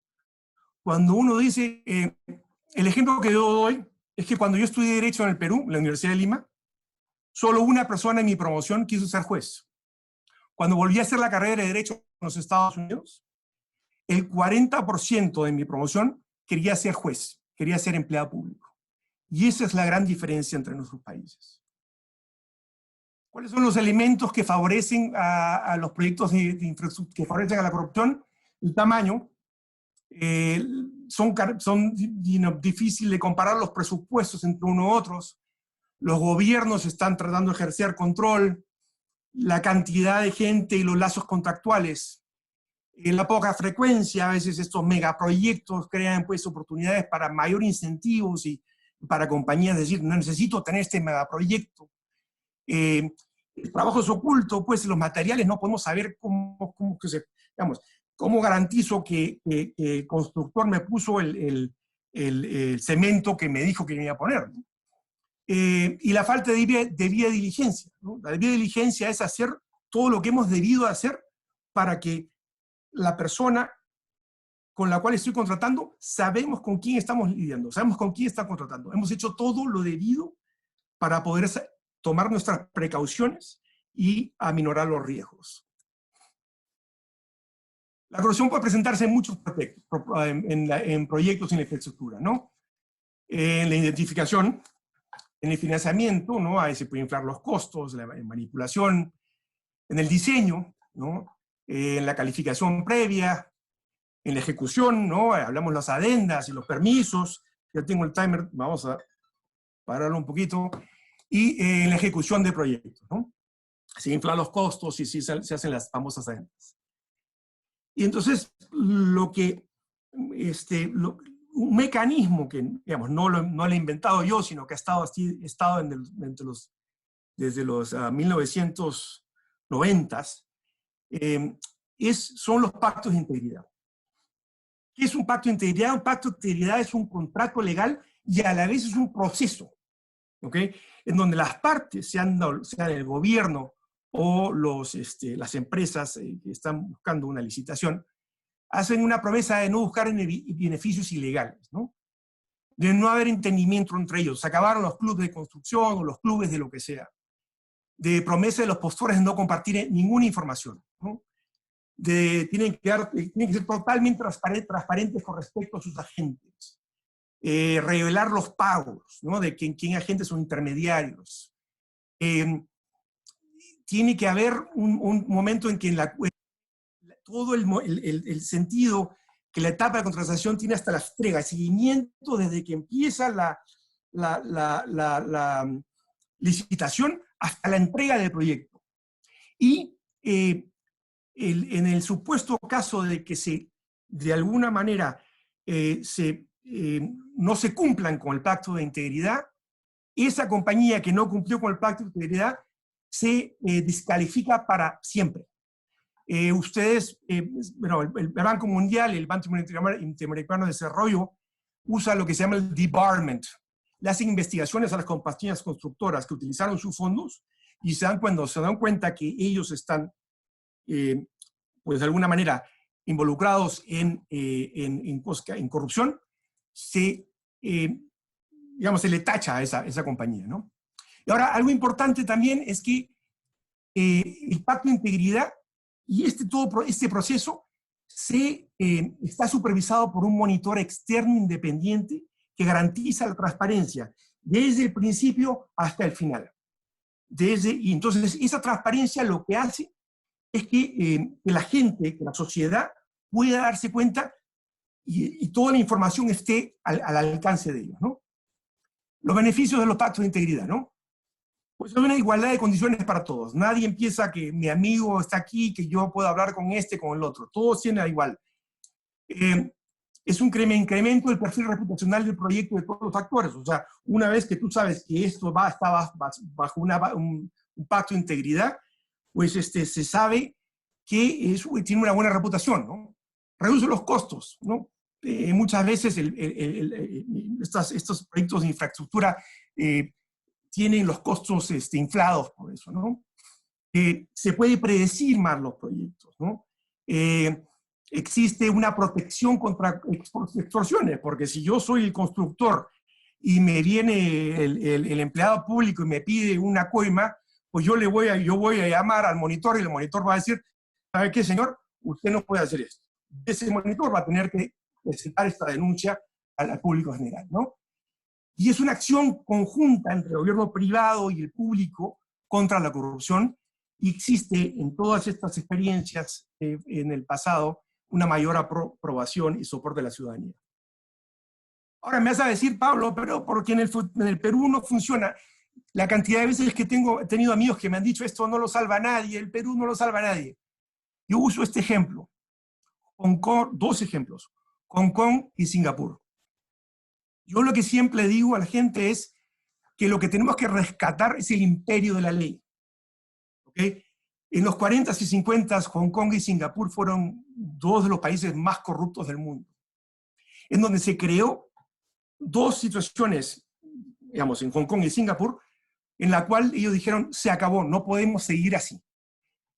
Cuando uno dice, el ejemplo que yo doy es que cuando yo estudié Derecho en el Perú, en la Universidad de Lima, solo una persona en mi promoción quiso ser juez. Cuando volví a hacer la carrera de Derecho en los Estados Unidos, el 40% de mi promoción quería ser juez, quería ser empleado público. Y esa es la gran diferencia entre nuestros países. ¿Cuáles son los elementos que favorecen a los proyectos de infraestructura, que favorecen a la corrupción? El tamaño. Son difíciles de comparar los presupuestos entre unos y otros. Los gobiernos están tratando de ejercer control. La cantidad de gente y los lazos contractuales. La poca frecuencia, a veces estos megaproyectos crean, pues, oportunidades para mayor incentivos y para compañías decir, no necesito tener este megaproyecto. El trabajo es oculto, pues los materiales no podemos saber cómo garantizo que el constructor me puso el cemento que me dijo que me iba a poner, ¿no? Y la falta de debida diligencia, ¿no? La debida diligencia es hacer todo lo que hemos debido hacer para que la persona con la cual estoy contratando, sabemos con quién estamos lidiando, sabemos con quién está contratando. Hemos hecho todo lo debido para poder tomar nuestras precauciones y aminorar los riesgos. La corrupción puede presentarse en muchos proyectos, en proyectos en la infraestructura, ¿no? En la identificación, en el financiamiento, ¿no? Ahí se pueden inflar los costos, la manipulación, en el diseño, ¿no? En la calificación previa, en la ejecución, ¿no? Hablamos las adendas y los permisos. Ya tengo el timer, vamos a pararlo un poquito. Y en la ejecución de proyectos, ¿no? Se inflan los costos y se hacen las famosas adendas. Y entonces, un mecanismo que, digamos, no lo he inventado yo, sino que ha estado desde los 1990s, son los pactos de integridad. ¿Qué es un pacto de integridad? Un pacto de integridad es un contrato legal y a la vez es un proceso, ¿ok? En donde las partes, sean el gobierno o las empresas que están buscando una licitación, hacen una promesa de no buscar beneficios ilegales, ¿no? De no haber entendimiento entre ellos. Se acabaron los clubes de construcción o los clubes de lo que sea. De promesa de los postores de no compartir ninguna información, ¿no? Tienen que ser totalmente transparentes con respecto a sus agentes. Revelar los pagos, ¿no? De quién agentes son intermediarios. Tiene que haber un momento en que todo el sentido que la etapa de contratación tiene hasta la entrega, el seguimiento desde que empieza la licitación hasta la entrega del proyecto. Y en el supuesto caso de que de alguna manera no se cumplan con el pacto de integridad, esa compañía que no cumplió con el pacto de integridad se descalifica para siempre. Bueno, el Banco Mundial, el Banco Interamericano de Desarrollo, usa lo que se llama el debarment. Le hacen investigaciones a las compañías constructoras que utilizaron sus fondos y cuando se dan cuenta que ellos están, pues de alguna manera, involucrados en corrupción, digamos, se le tacha a esa compañía, ¿no? Y ahora, algo importante también es que el pacto de integridad y todo este proceso está supervisado por un monitor externo independiente que garantiza la transparencia desde el principio hasta el final. Y entonces, esa transparencia lo que hace es que la gente, que la sociedad pueda darse cuenta y toda la información esté al alcance de ellos, ¿no? Los beneficios de los pactos de integridad, ¿no? Pues es una igualdad de condiciones para todos. Nadie empieza que mi amigo está aquí, que yo puedo hablar con con el otro. Todos tienen igual. Es un incremento del perfil reputacional del proyecto de todos los actores. O sea, una vez que tú sabes que esto está bajo un pacto de integridad, pues se sabe que tiene una buena reputación, ¿no? Reduce los costos, ¿no? Muchas veces estos proyectos de infraestructura tienen los costos inflados por eso, ¿no? Se puede predecir más los proyectos, ¿no? Existe una protección contra extorsiones, porque si yo soy el constructor y me viene el empleado público y me pide una coima, pues yo voy a llamar al monitor y el monitor va a decir, ¿sabe qué, señor? Usted no puede hacer esto. Ese monitor va a tener que presentar esta denuncia al público general, ¿no? Y es una acción conjunta entre el gobierno privado y el público contra la corrupción, y existe en todas estas experiencias en el pasado una mayor aprobación y soporte de la ciudadanía. Ahora me vas a decir, Pablo, pero porque en el Perú no funciona. La cantidad de veces que he tenido amigos que me han dicho esto no lo salva nadie, el Perú no lo salva nadie. Yo uso este ejemplo, dos ejemplos, Hong Kong y Singapur. Yo lo que siempre digo a la gente es que lo que tenemos que rescatar es el imperio de la ley. ¿Okay? En los 40s y 50s, Hong Kong y Singapur fueron dos de los países más corruptos del mundo, en donde se creó dos situaciones, digamos, en Hong Kong y Singapur, en la cual ellos dijeron, se acabó, no podemos seguir así.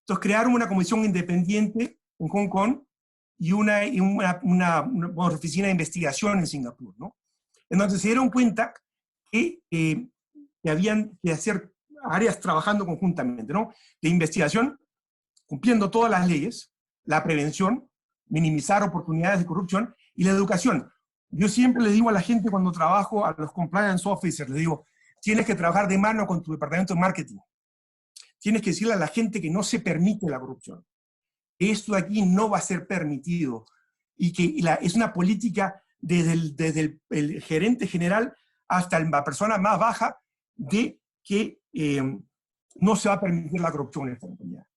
Entonces crearon una comisión independiente en Hong Kong y una oficina de investigación en Singapur, ¿no? Entonces se dieron cuenta que habían que hacer áreas trabajando conjuntamente, ¿no? La investigación, cumpliendo todas las leyes, la prevención, minimizar oportunidades de corrupción, y la educación. Yo siempre le digo a la gente cuando trabajo, a los compliance officers, les digo, tienes que trabajar de mano con tu departamento de marketing. Tienes que decirle a la gente que no se permite la corrupción. Esto de aquí no va a ser permitido. Y que es una política desde el gerente general hasta la persona más baja de que no se va a permitir la corrupción en esta compañía.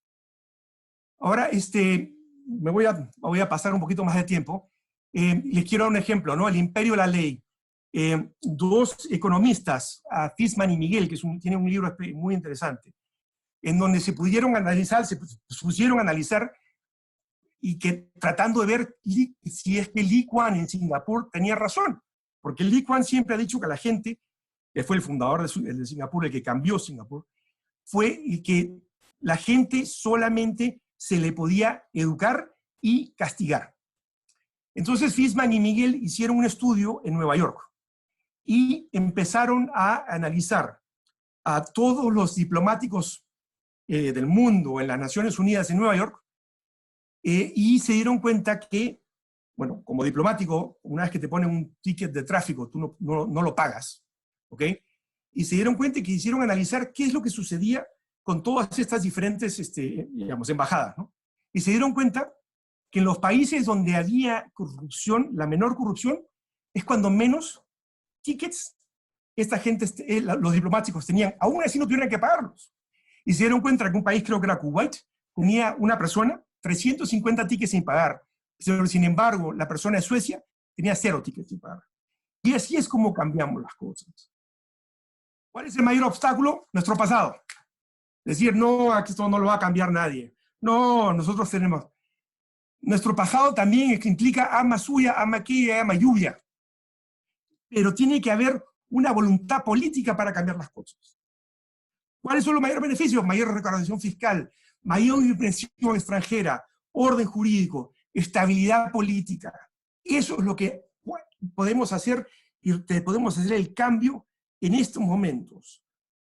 Ahora, me voy a pasar un poquito más de tiempo. Les quiero dar un ejemplo, ¿no? El imperio de la ley. Dos economistas, Fishman y Miguel, que tienen un libro muy interesante, en donde se pusieron a analizar y que tratando de ver si es que Lee Kuan en Singapur tenía razón, porque Lee Kuan siempre ha dicho que la gente, que fue el fundador de Singapur, el que cambió Singapur, fue el que la gente solamente se le podía educar y castigar. Entonces Fishman y Miguel hicieron un estudio en Nueva York y empezaron a analizar a todos los diplomáticos del mundo en las Naciones Unidas en Nueva York, y se dieron cuenta que, bueno, como diplomático, una vez que te ponen un ticket de tráfico, tú no lo pagas, ¿ok? Y se dieron cuenta y quisieron analizar qué es lo que sucedía con todas estas diferentes, digamos, embajadas, ¿no? Y se dieron cuenta que en los países donde había corrupción, la menor corrupción, es cuando menos tickets esta gente, los diplomáticos tenían, aún así no tuvieran que pagarlos. Y se dieron cuenta que un país, creo que era Kuwait, tenía una persona 350 tickets sin pagar. Pero, sin embargo, la persona de Suecia tenía 0 tickets sin pagar. Y así es como cambiamos las cosas. ¿Cuál es el mayor obstáculo? Nuestro pasado. Decir, no, esto no lo va a cambiar nadie. No, nosotros tenemos. Nuestro pasado también implica ama suya, ama aquella, ama lluvia. Pero tiene que haber una voluntad política para cambiar las cosas. ¿Cuáles son los mayores beneficios? Mayor recaudación fiscal, mayor inversión extranjera, orden jurídico, estabilidad política. Eso es lo que podemos hacer, y podemos hacer el cambio en estos momentos.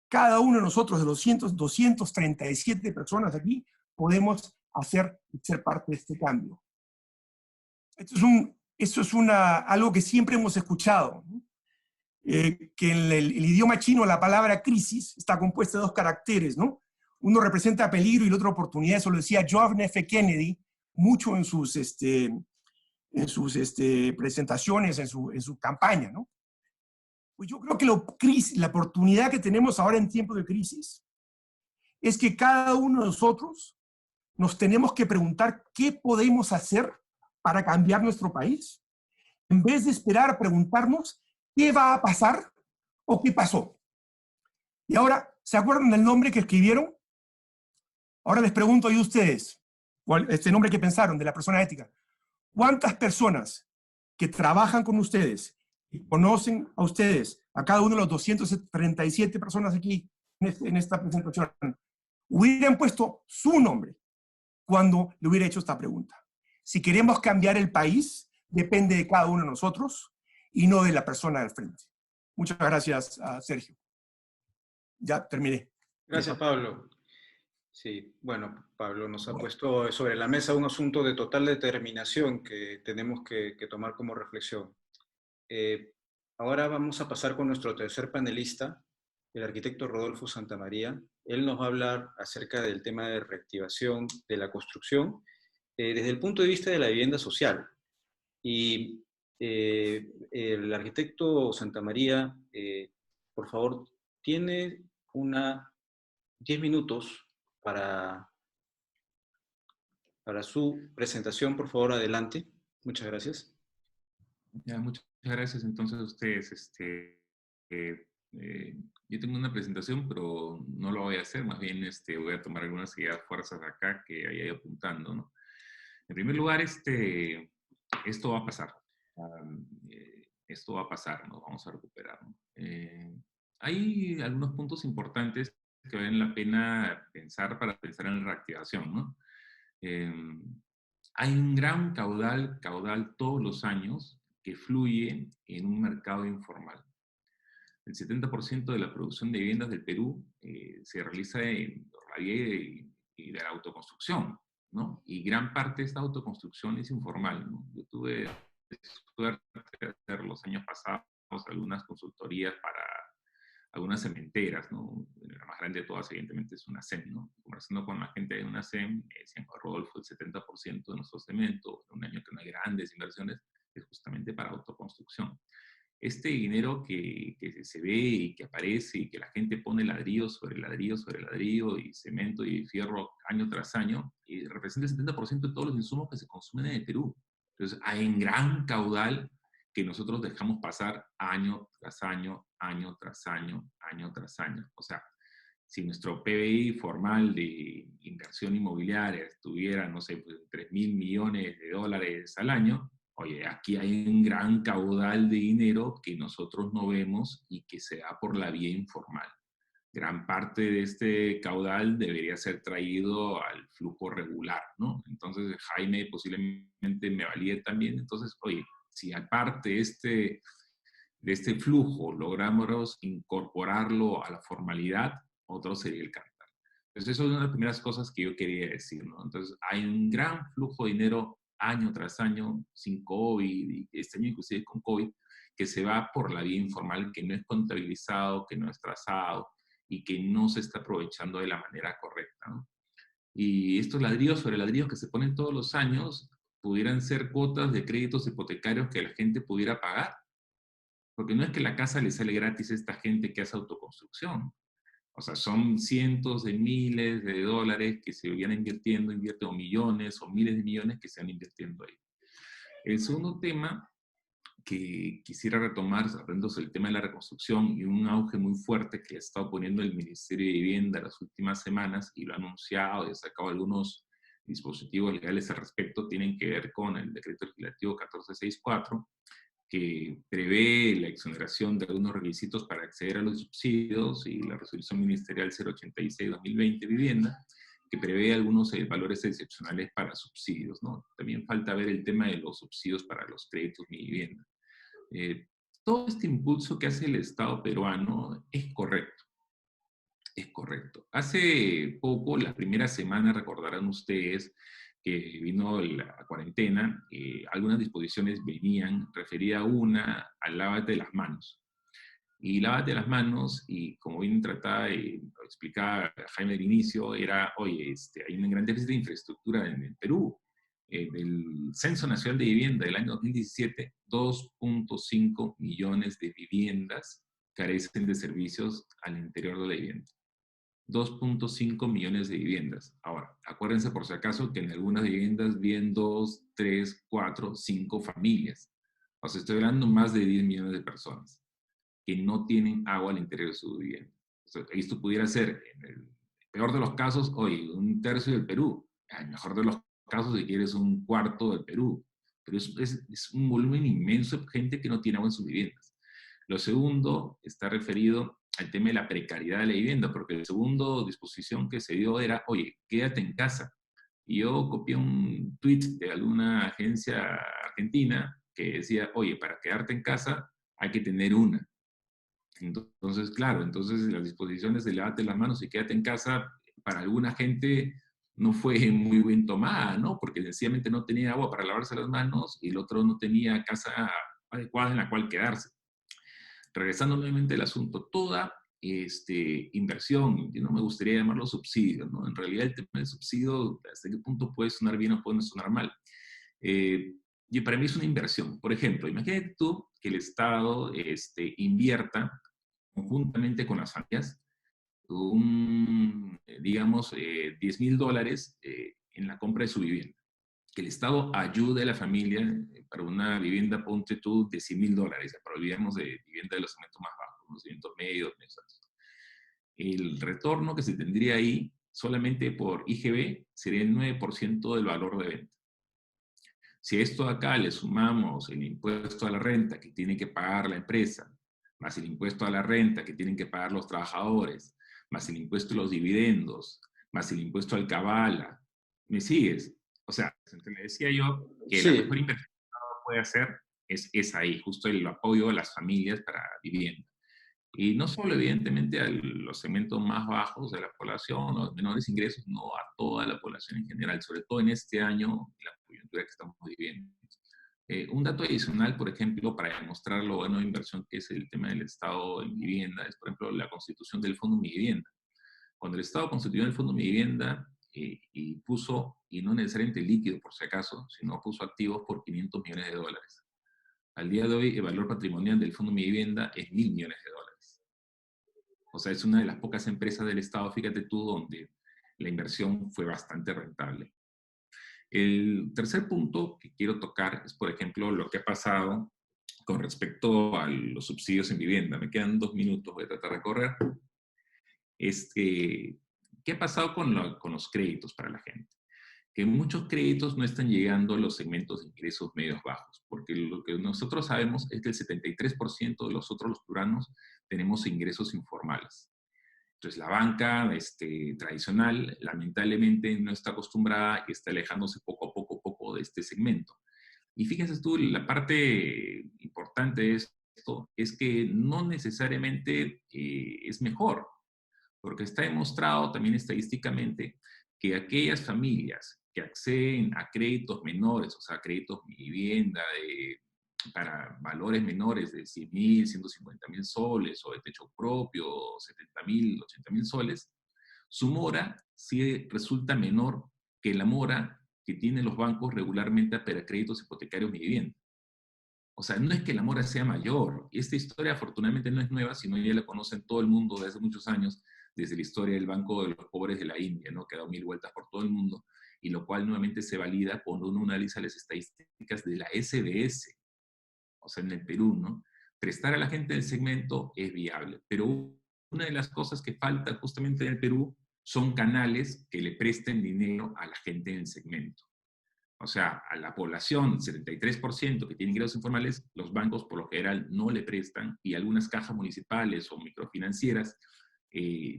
Cada uno de nosotros, de los 237 personas aquí, podemos ser parte de este cambio. Esto es algo que siempre hemos escuchado, ¿no? Que en el idioma chino la palabra crisis está compuesta de 2 caracteres, ¿no? Uno representa peligro y el otro oportunidad. Eso lo decía John F. Kennedy mucho en sus presentaciones, en su campaña, ¿no? Pues yo creo que la oportunidad que tenemos ahora en tiempos de crisis es que cada uno de nosotros nos tenemos que preguntar qué podemos hacer para cambiar nuestro país, en vez de esperar a preguntarnos qué va a pasar o qué pasó. Y ahora, ¿se acuerdan del nombre que escribieron? Ahora les pregunto yo a ustedes, este nombre que pensaron, de la persona ética. ¿Cuántas personas que trabajan con ustedes y conocen a ustedes, a cada uno de los 237 personas aquí en esta presentación, hubieran puesto su nombre cuando le hubiera hecho esta pregunta? Si queremos cambiar el país, depende de cada uno de nosotros y no de la persona del frente. Muchas gracias, Sergio. Ya terminé. Gracias, Pablo. Sí, bueno, Pablo nos ha puesto sobre la mesa un asunto de total determinación que tenemos que tomar como reflexión. Ahora vamos a pasar con nuestro tercer panelista, el arquitecto Rodolfo Santamaría. Él nos va a hablar acerca del tema de reactivación de la construcción desde el punto de vista de la vivienda social. Y el arquitecto Santamaría, por favor, tiene 10 minutos para su presentación. Por favor, adelante. Muchas gracias. Ya, muchas gracias entonces a ustedes. Yo tengo una presentación, pero no lo voy a hacer, más bien voy a tomar algunas ideas fuerzas acá que ahí apuntando, ¿no? En primer lugar, esto va a pasar. Esto va a pasar, ¿no? Vamos a recuperar, ¿no? Hay algunos puntos importantes que valen la pena pensar para pensar en la reactivación, ¿no? Hay un gran caudal todos los años que fluye en un mercado informal. El 70% de la producción de viviendas del Perú se realiza por la vía de la autoconstrucción, ¿no? Y gran parte de esta autoconstrucción es informal, ¿no? Yo tuve suerte de hacer los años pasados algunas consultorías para algunas cementeras, ¿no? La más grande de todas, evidentemente, es una CEM, ¿no? Conversando con la gente de una CEM, decían, Rodolfo, el 70% de nuestro cemento, en un año que no hay grandes inversiones, es justamente para autoconstrucción. Este dinero que se ve y que aparece y que la gente pone ladrillo sobre ladrillo sobre ladrillo y cemento y fierro año tras año, representa el 70% de todos los insumos que se consumen en el Perú. Entonces, hay un gran caudal que nosotros dejamos pasar año tras año, año tras año, año tras año. O sea, si nuestro PBI formal de inversión inmobiliaria estuviera, no sé, pues, 3.000 millones de dólares al año, oye, aquí hay un gran caudal de dinero que nosotros no vemos y que se da por la vía informal. Gran parte de este caudal debería ser traído al flujo regular, ¿no? Entonces, Jaime posiblemente me valide también. Entonces, oye, si aparte de este flujo logramos incorporarlo a la formalidad, otro sería el capital. Entonces, eso es una de las primeras cosas que yo quería decir, ¿no? Entonces, hay un gran flujo de dinero año tras año, sin COVID, y este año inclusive con COVID, que se va por la vía informal, que no es contabilizado, que no es trazado, y que no se está aprovechando de la manera correcta, ¿no? Y estos ladrillos sobre ladrillos que se ponen todos los años pudieran ser cuotas de créditos hipotecarios que la gente pudiera pagar. Porque no es que la casa le sale gratis a esta gente que hace autoconstrucción. O sea, son cientos de miles de dólares que se van invirtiendo, o millones o miles de millones que se van invirtiendo ahí. El segundo tema que quisiera retomar, hablando del tema de la reconstrucción y un auge muy fuerte que ha estado poniendo el Ministerio de Vivienda las últimas semanas, y lo ha anunciado y ha sacado algunos dispositivos legales al respecto, tienen que ver con el decreto legislativo 1464, que prevé la exoneración de algunos requisitos para acceder a los subsidios, y la resolución ministerial 086-2020 vivienda, que prevé algunos valores excepcionales para subsidios, ¿no? También falta ver el tema de los subsidios para los créditos Mi Vivienda. Todo este impulso que hace el Estado peruano es correcto. Es correcto. Hace poco, la primera semana, recordarán ustedes que vino la cuarentena, algunas disposiciones venían, refería una al lávate las manos. Y lávate las manos, y como bien tratada y explicaba Jaime al inicio, era, oye, hay un gran déficit de infraestructura en el Perú. Del Censo Nacional de Vivienda del año 2017, 2.5 millones de viviendas carecen de servicios al interior de la vivienda. 2.5 millones de viviendas. Ahora, acuérdense por si acaso que en algunas viviendas viven 2, 3, 4, 5 familias. O sea, estoy hablando más de 10 millones de personas que no tienen agua al interior de su vivienda. O sea, esto pudiera ser, en el peor de los casos, hoy un tercio del Perú. En el mejor de los casos, si quieres, un cuarto del Perú. Pero es un volumen inmenso de gente que no tiene agua en sus viviendas. Lo segundo está referido al tema de la precariedad de la vivienda, porque la segunda disposición que se dio era, oye, quédate en casa. Y yo copié un tweet de alguna agencia argentina que decía, oye, para quedarte en casa hay que tener una. Entonces, claro, entonces las disposiciones de lávate las manos y quédate en casa, para alguna gente no fue muy bien tomada, ¿no? Porque sencillamente no tenía agua para lavarse las manos y el otro no tenía casa adecuada en la cual quedarse. Regresando nuevamente al asunto, toda inversión, yo no me gustaría llamarlo subsidio, ¿no? En realidad el tema del subsidio, ¿hasta qué punto puede sonar bien o puede sonar mal? Y para mí es una inversión. Por ejemplo, imagínate tú que el Estado invierta conjuntamente con las familias digamos, $10,000 en la compra de su vivienda. Que el Estado ayude a la familia para una vivienda, ponte tú, de $100,000, pero olvidemos de vivienda de los segmentos más bajos, los segmentos medios, medios altos. El retorno que se tendría ahí, solamente por IGB, sería el 9% del valor de venta. Si a esto acá le sumamos el impuesto a la renta que tiene que pagar la empresa, más el impuesto a la renta que tienen que pagar los trabajadores, más el impuesto a los dividendos, más el impuesto al cabala, ¿me sigues? O sea, le decía yo que la mejor inversión que uno puede hacer es ahí, justo el apoyo a las familias para vivienda. Y no solo, evidentemente, a los segmentos más bajos de la población, los menores ingresos, no a toda la población en general, sobre todo en este año, la coyuntura que estamos viviendo. Un dato adicional, por ejemplo, para demostrar lo bueno de inversión que es el tema del Estado en vivienda, es, por ejemplo, la constitución del Fondo Mi Vivienda. Cuando el Estado constituyó el Fondo Mi Vivienda y puso, y no necesariamente líquido por si acaso, sino puso activos por $500 millones. Al día de hoy, el valor patrimonial del Fondo Mi Vivienda es $1.000 millones. O sea, es una de las pocas empresas del Estado, fíjate tú, donde la inversión fue bastante rentable. El tercer punto que quiero tocar es, por ejemplo, lo que ha pasado con respecto a los subsidios en vivienda. Me quedan 2 minutos, voy a tratar de correr. ¿Qué ha pasado con los créditos para la gente? Que muchos créditos no están llegando a los segmentos de ingresos medios bajos, porque lo que nosotros sabemos es que el 73% de nosotros los peruanos tenemos ingresos informales. Entonces la banca tradicional lamentablemente no está acostumbrada y está alejándose poco a poco de este segmento. Y fíjense tú, la parte importante de esto es que no necesariamente es mejor, porque está demostrado también estadísticamente que aquellas familias que acceden a créditos menores, o sea, créditos de vivienda para valores menores de 100.000, 150.000 soles, o de techo propio, 70.000, 80.000 soles, su mora sí resulta menor que la mora que tienen los bancos regularmente para créditos hipotecarios de vivienda. O sea, no es que la mora sea mayor. Esta historia afortunadamente no es nueva, sino ya la conocen todo el mundo desde hace muchos años, desde la historia del Banco de los Pobres de la India, ¿no? Que ha dado 1000 vueltas por todo el mundo, y lo cual nuevamente se valida cuando uno analiza las estadísticas de la SBS, o sea, en el Perú, ¿no? Prestar a la gente del segmento es viable, pero una de las cosas que falta justamente en el Perú son canales que le presten dinero a la gente en el segmento. O sea, a la población, 73% que tiene ingresos informales, los bancos por lo general no le prestan, y algunas cajas municipales o microfinancieras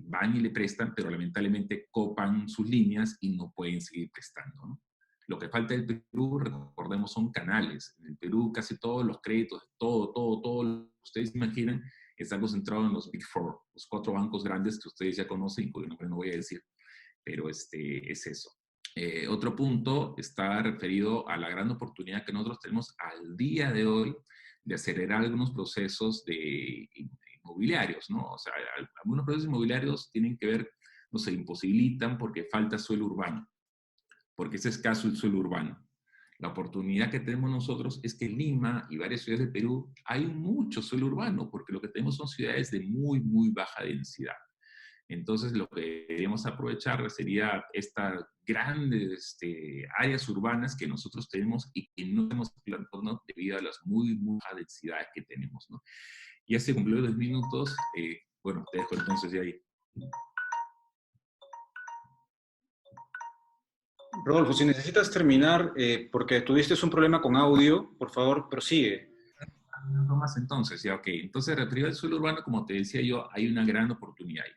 van y le prestan, pero lamentablemente copan sus líneas y no pueden seguir prestando, ¿no? Lo que falta del Perú, recordemos, son canales. En el Perú casi todos los créditos, todo lo que ustedes imaginan, están concentrados en los Big Four, los 4 bancos grandes que ustedes ya conocen, cuyo nombre no voy a decir, pero es eso. Otro punto está referido a la gran oportunidad que nosotros tenemos al día de hoy de acelerar algunos procesos inmobiliarios, ¿no? O sea, algunos procesos inmobiliarios tienen que ver, no se imposibilitan porque falta suelo urbano, porque es escaso el suelo urbano. La oportunidad que tenemos nosotros es que en Lima y varias ciudades del Perú hay mucho suelo urbano, porque lo que tenemos son ciudades de muy, muy baja densidad. Entonces, lo que debemos aprovechar sería estas grandes áreas urbanas que nosotros tenemos y que no hemos plantado debido a las muy, muy bajas densidades que tenemos, ¿no? Ya se cumplió 2 minutos. Bueno, te dejo entonces de ahí. Rodolfo, si necesitas terminar, porque tuviste un problema con audio, por favor, prosigue. No más entonces, ya, ok. Entonces, referido al suelo urbano, como te decía yo, hay una gran oportunidad ahí.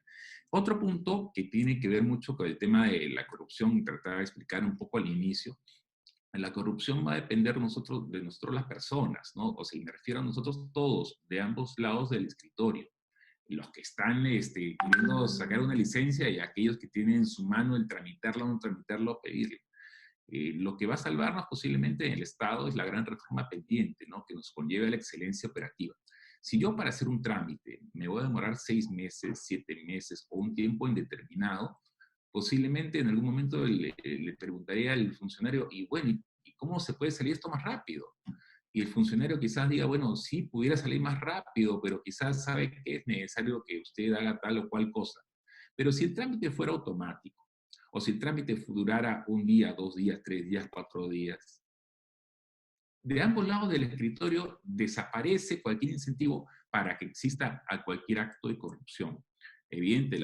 Otro punto que tiene que ver mucho con el tema de la corrupción, y trataba de explicar un poco al inicio, la corrupción va a depender de nosotros las personas, ¿no? O sea, me refiero a nosotros todos, de ambos lados del escritorio. Los que están queriendo sacar una licencia y aquellos que tienen en su mano el tramitarlo o no tramitarlo, pedirlo. Lo que va a salvarnos posiblemente en el Estado es la gran reforma pendiente, ¿no? Que nos conlleve a la excelencia operativa. Si yo para hacer un trámite me voy a demorar 6 meses, 7 meses o un tiempo indeterminado, posiblemente en algún momento le preguntaría al funcionario, y bueno, ¿y cómo se puede salir esto más rápido? Y el funcionario quizás diga, bueno, sí, pudiera salir más rápido, pero quizás sabe que es necesario que usted haga tal o cual cosa. Pero si el trámite fuera automático, o si el trámite durara 1 día, 2 días, 3 días, 4 días, de ambos lados del escritorio desaparece cualquier incentivo para que exista a cualquier acto de corrupción. Evidentemente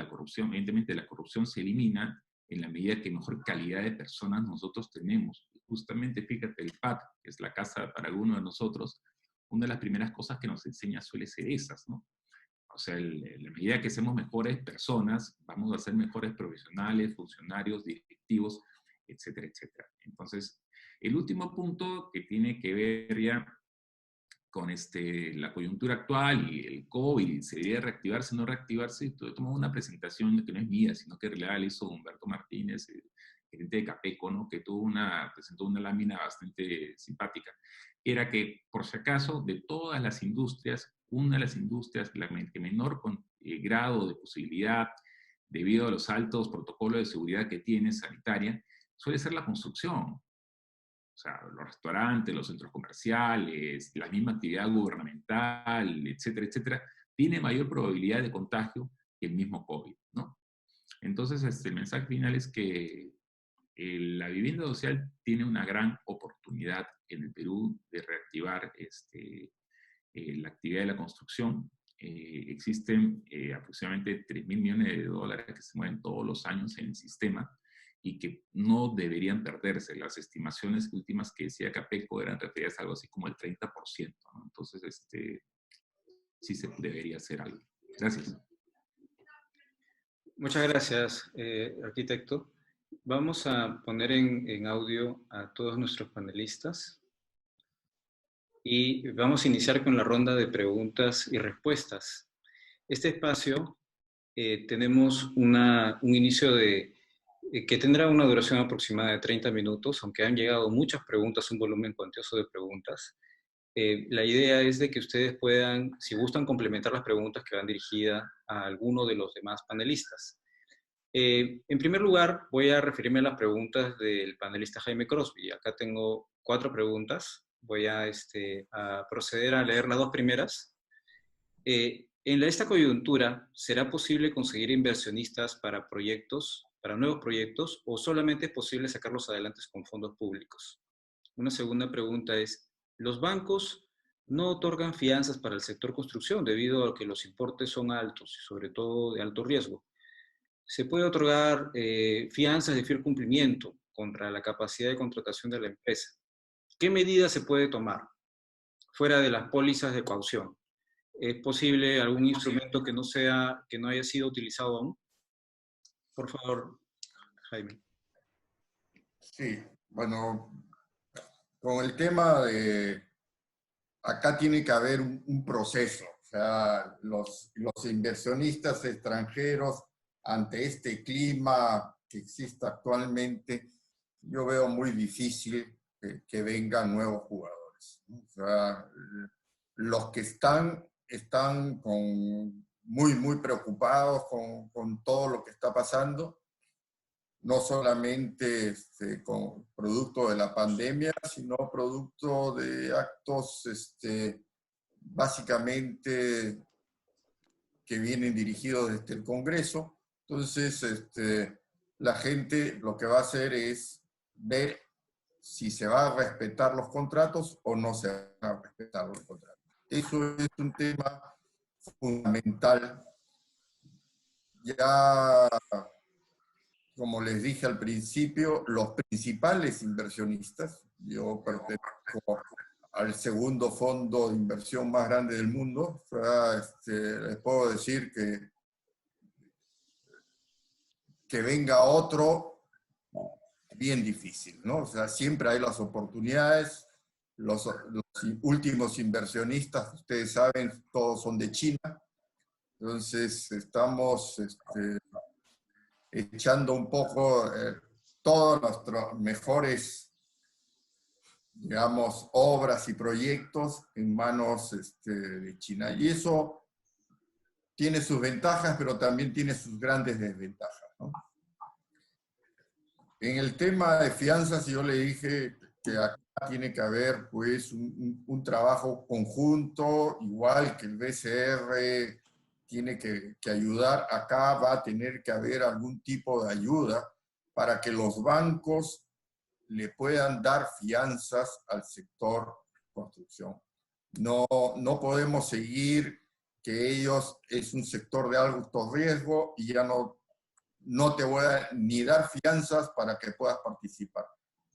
la corrupción se elimina en la medida que mejor calidad de personas nosotros tenemos. Justamente, fíjate, el PAC, que es la casa para alguno de nosotros, una de las primeras cosas que nos enseña suele ser esas, ¿no? O sea, en la medida que seamos mejores personas, vamos a ser mejores profesionales, funcionarios, directivos, etcétera, etcétera. Entonces, el último punto que tiene que ver ya con la coyuntura actual y el COVID, se debería reactivarse o no reactivarse, he tomado una presentación que no es mía, sino que en realidad la hizo Humberto Martínez, el gerente de Capeco, ¿no? Que presentó una lámina bastante simpática. Era que, por si acaso, de todas las industrias, una de las industrias que menor grado de posibilidad, debido a los altos protocolos de seguridad que tiene sanitaria, suele ser la construcción. O sea, los restaurantes, los centros comerciales, la misma actividad gubernamental, etcétera, etcétera, tiene mayor probabilidad de contagio que el mismo COVID, ¿no? Entonces, el mensaje final es que La vivienda social tiene una gran oportunidad en el Perú de reactivar la actividad de la construcción. Existen aproximadamente 3.000 millones de dólares que se mueven todos los años en el sistema y que no deberían perderse. Las estimaciones últimas que decía Capeco eran referidas a algo así como el 30%, ¿no? Entonces, sí se debería hacer algo. Gracias. Muchas gracias, arquitecto. Vamos a poner en audio a todos nuestros panelistas y vamos a iniciar con la ronda de preguntas y respuestas. Este espacio tenemos un inicio que tendrá una duración aproximada de 30 minutos, aunque han llegado muchas preguntas, un volumen cuantioso de preguntas. La idea es de que ustedes puedan, si gustan, complementar las preguntas que van dirigidas a alguno de los demás panelistas. En primer lugar, voy a referirme a las preguntas del panelista Jaime Crosby. Acá tengo 4 preguntas. Voy a proceder a leer las 2 primeras. En esta coyuntura, ¿será posible conseguir inversionistas para nuevos proyectos, o solamente es posible sacarlos adelante con fondos públicos? Una segunda pregunta es, ¿los bancos no otorgan fianzas para el sector construcción debido a que los importes son altos y sobre todo de alto riesgo? ¿Se puede otorgar fianzas de fiel cumplimiento contra la capacidad de contratación de la empresa? ¿Qué medidas se puede tomar fuera de las pólizas de caución? ¿Es posible algún instrumento que no haya sido utilizado aún? Por favor, Jaime. Sí, bueno, con el tema de... Acá tiene que haber un proceso. O sea, los inversionistas extranjeros, ante este clima que existe actualmente, yo veo muy difícil que vengan nuevos jugadores. O sea, los que están muy preocupados con todo lo que está pasando, no solamente con producto de la pandemia, sino producto de actos básicamente que vienen dirigidos desde el Congreso. Entonces, la gente lo que va a hacer es ver si se va a respetar los contratos o no se van a respetar los contratos. Eso es un tema fundamental. Ya, como les dije al principio, los principales inversionistas, yo pertenezco al segundo fondo de inversión más grande del mundo, o sea, les puedo decir que venga otro, bien difícil, ¿no? O sea, siempre hay las oportunidades. Los últimos inversionistas, ustedes saben, todos son de China. Entonces, estamos echando un poco todas nuestras mejores, digamos, obras y proyectos en manos de China. Y eso tiene sus ventajas, pero también tiene sus grandes desventajas, ¿no? En el tema de fianzas, yo le dije que acá tiene que haber pues un trabajo conjunto, igual que el BCR tiene que ayudar. Acá va a tener que haber algún tipo de ayuda para que los bancos le puedan dar fianzas al sector construcción. No podemos seguir que ellos es un sector de alto riesgo y ya no te voy a ni dar fianzas para que puedas participar.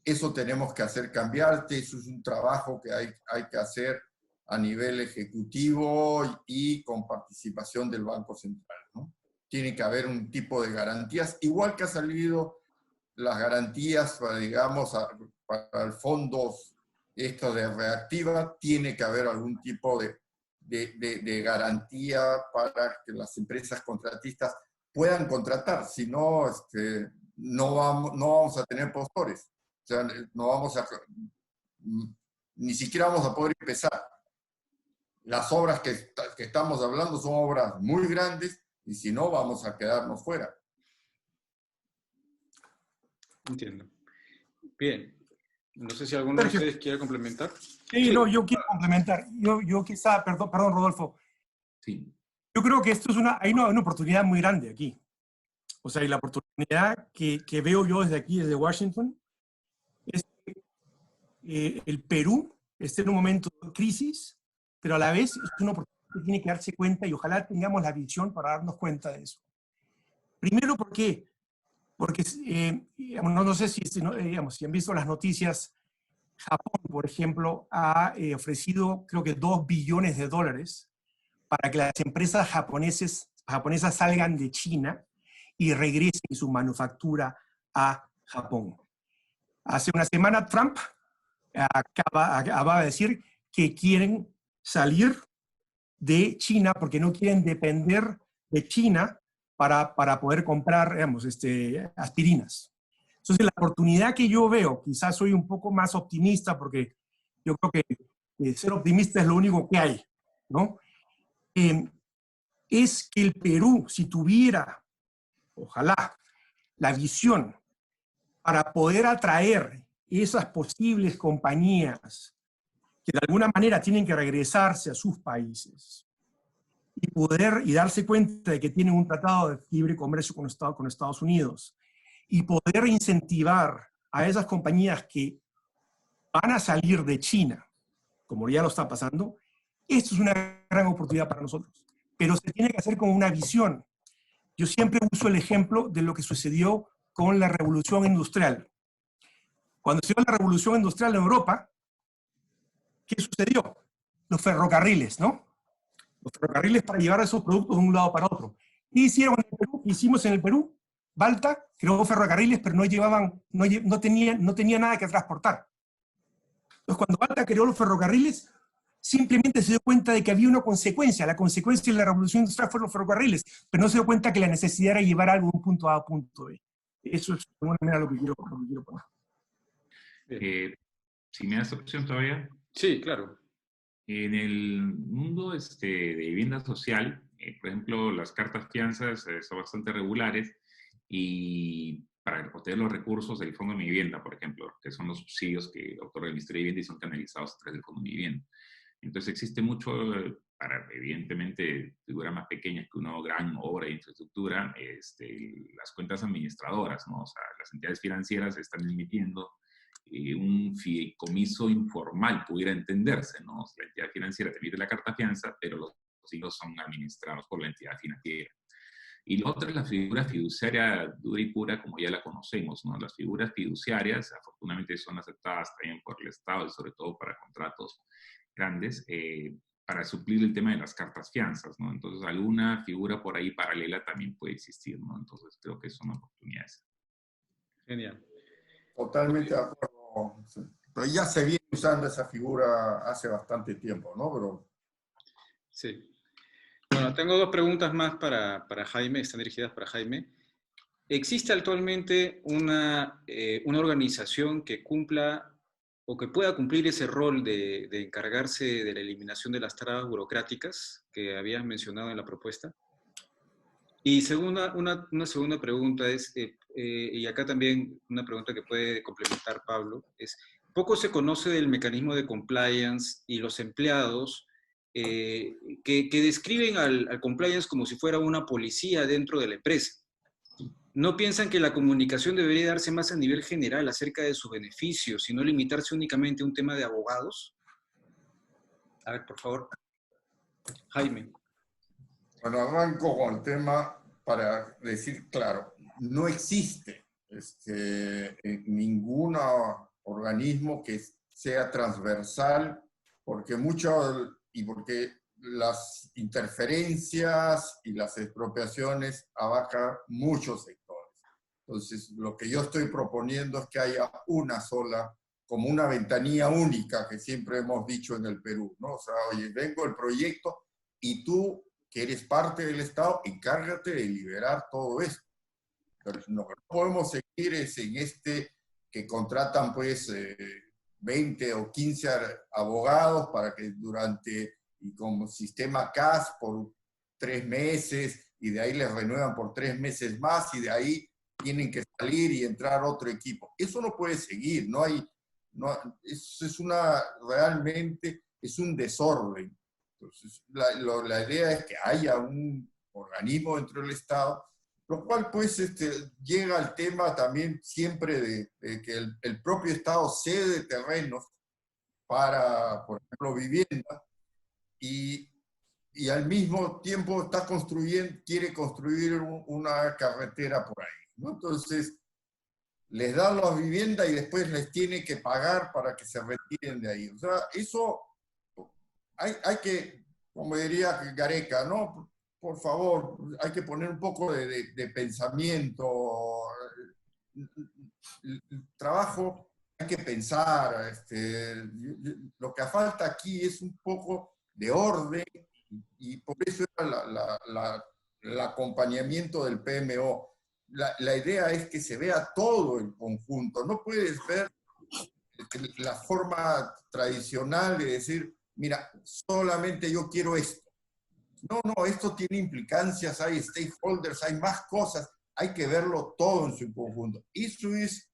Eso tenemos que hacer cambiarte, eso es un trabajo que hay que hacer a nivel ejecutivo y con participación del Banco Central, ¿no? Tiene que haber un tipo de garantías, igual que ha salido las garantías para, digamos, para el fondo esto de reactiva, tiene que haber algún tipo de garantía para que las empresas contratistas puedan contratar, si no, no vamos a tener postores. O sea, ni siquiera vamos a poder empezar. Las obras que estamos hablando son obras muy grandes y si no, vamos a quedarnos fuera. Entiendo. Bien. No sé si alguno de ustedes quiere complementar. Sí, no, yo quiero complementar. Yo quizá, perdón, Rodolfo. Sí. Yo creo que esto hay una oportunidad muy grande aquí. O sea, y la oportunidad que veo yo desde aquí, desde Washington, es que el Perú está en un momento de crisis, pero a la vez es una oportunidad que tiene que darse cuenta y ojalá tengamos la visión para darnos cuenta de eso. Primero, ¿por qué? Porque digamos, no sé si, digamos, si han visto las noticias. Japón, por ejemplo, ha ofrecido creo que $2 billones para que las empresas japonesas salgan de China y regresen su manufactura a Japón. Hace una semana Trump acaba de decir que quieren salir de China porque no quieren depender de China para poder comprar, digamos, aspirinas. Entonces, la oportunidad que yo veo, quizás soy un poco más optimista porque yo creo que ser optimista es lo único que hay, ¿no? Es que el Perú, si tuviera, ojalá, la visión para poder atraer esas posibles compañías que de alguna manera tienen que regresarse a sus países y darse cuenta de que tienen un tratado de libre comercio con Estados Unidos y poder incentivar a esas compañías que van a salir de China, como ya lo está pasando, esto es una gran oportunidad para nosotros. Pero se tiene que hacer con una visión. Yo siempre uso el ejemplo de lo que sucedió con la revolución industrial. Cuando se dio la revolución industrial en Europa, ¿qué sucedió? Los ferrocarriles, ¿no? Los ferrocarriles para llevar esos productos de un lado para otro. ¿Qué hicieron en el Perú? ¿Qué hicimos en el Perú? Balta creó ferrocarriles, pero no tenía nada que transportar. Entonces, cuando Balta creó los ferrocarriles, simplemente se dio cuenta de que había una consecuencia. La consecuencia de la revolución industrial fueron los ferrocarriles, pero no se dio cuenta que la necesidad era llevar algo de un punto A a punto B. Eso es de alguna manera lo que quiero poner. Si me das opción todavía. Sí, claro. En el mundo de vivienda social, por ejemplo, las cartas fianzas son bastante regulares y para obtener los recursos del Fondo de Mi Vivienda, por ejemplo, que son los subsidios que otorga el Ministerio de Vivienda y son canalizados a través del Fondo de Mi Vivienda. Entonces existe mucho, para evidentemente figuras más pequeñas que una gran obra de infraestructura, las cuentas administradoras, ¿no? O sea, las entidades financieras están emitiendo un fideicomiso informal, pudiera entenderse, ¿no? La entidad financiera te emite la carta fianza, pero los hijos son administrados por la entidad financiera. Y lo otro es la figura fiduciaria dura y pura, como ya la conocemos, ¿no? Las figuras fiduciarias, afortunadamente, son aceptadas también por el Estado y sobre todo para contratos grandes, para suplir el tema de las cartas fianzas, ¿no? Entonces, alguna figura por ahí paralela también puede existir, ¿no? Entonces, creo que son oportunidades. Genial. Totalmente de acuerdo. Pero ya se viene usando esa figura hace bastante tiempo, ¿no? Pero... Sí. Bueno, tengo dos preguntas más para Jaime, están dirigidas para Jaime. ¿Existe actualmente una organización que cumpla o que pueda cumplir ese rol de encargarse de la eliminación de las trabas burocráticas que habías mencionado en la propuesta? Y una segunda pregunta es, y acá también una pregunta que puede complementar Pablo, es, poco se conoce del mecanismo de compliance y los empleados que describen al compliance como si fuera una policía dentro de la empresa. ¿No piensan que la comunicación debería darse más a nivel general acerca de sus beneficios y no limitarse únicamente a un tema de abogados? A ver, por favor. Jaime. Bueno, arranco con el tema para decir, claro, no existe ningún organismo que sea transversal, porque las interferencias y las expropiaciones abarcan muchos sectores. Entonces, lo que yo estoy proponiendo es que haya una sola, como una ventanilla única que siempre hemos dicho en el Perú, ¿no? O sea, oye, vengo el proyecto y tú, que eres parte del Estado, encárgate de liberar todo esto. Pero lo que no podemos seguir es en que contratan pues 20 o 15 abogados para que y como sistema CAS por 3 meses, y de ahí les renuevan por 3 meses más, y de ahí tienen que salir y entrar otro equipo. Eso no puede seguir, realmente es un desorden. Entonces, la idea es que haya un organismo dentro del Estado Lo cual, pues, llega al tema también siempre de que el propio Estado cede terrenos para, por ejemplo, vivienda, y al mismo tiempo está quiere construir una carretera por ahí, ¿no? Entonces, les da la vivienda y después les tiene que pagar para que se retiren de ahí. O sea, eso hay que, como diría Gareca, ¿no? Por favor, hay que poner un poco de pensamiento. El trabajo hay que pensar. Lo que falta aquí es un poco de orden, y por eso era el acompañamiento del PMO. La idea es que se vea todo el conjunto. No puedes ver la forma tradicional de decir, mira, solamente yo quiero esto. No, no, esto tiene implicancias, hay stakeholders, hay más cosas, hay que verlo todo en su conjunto. Eso es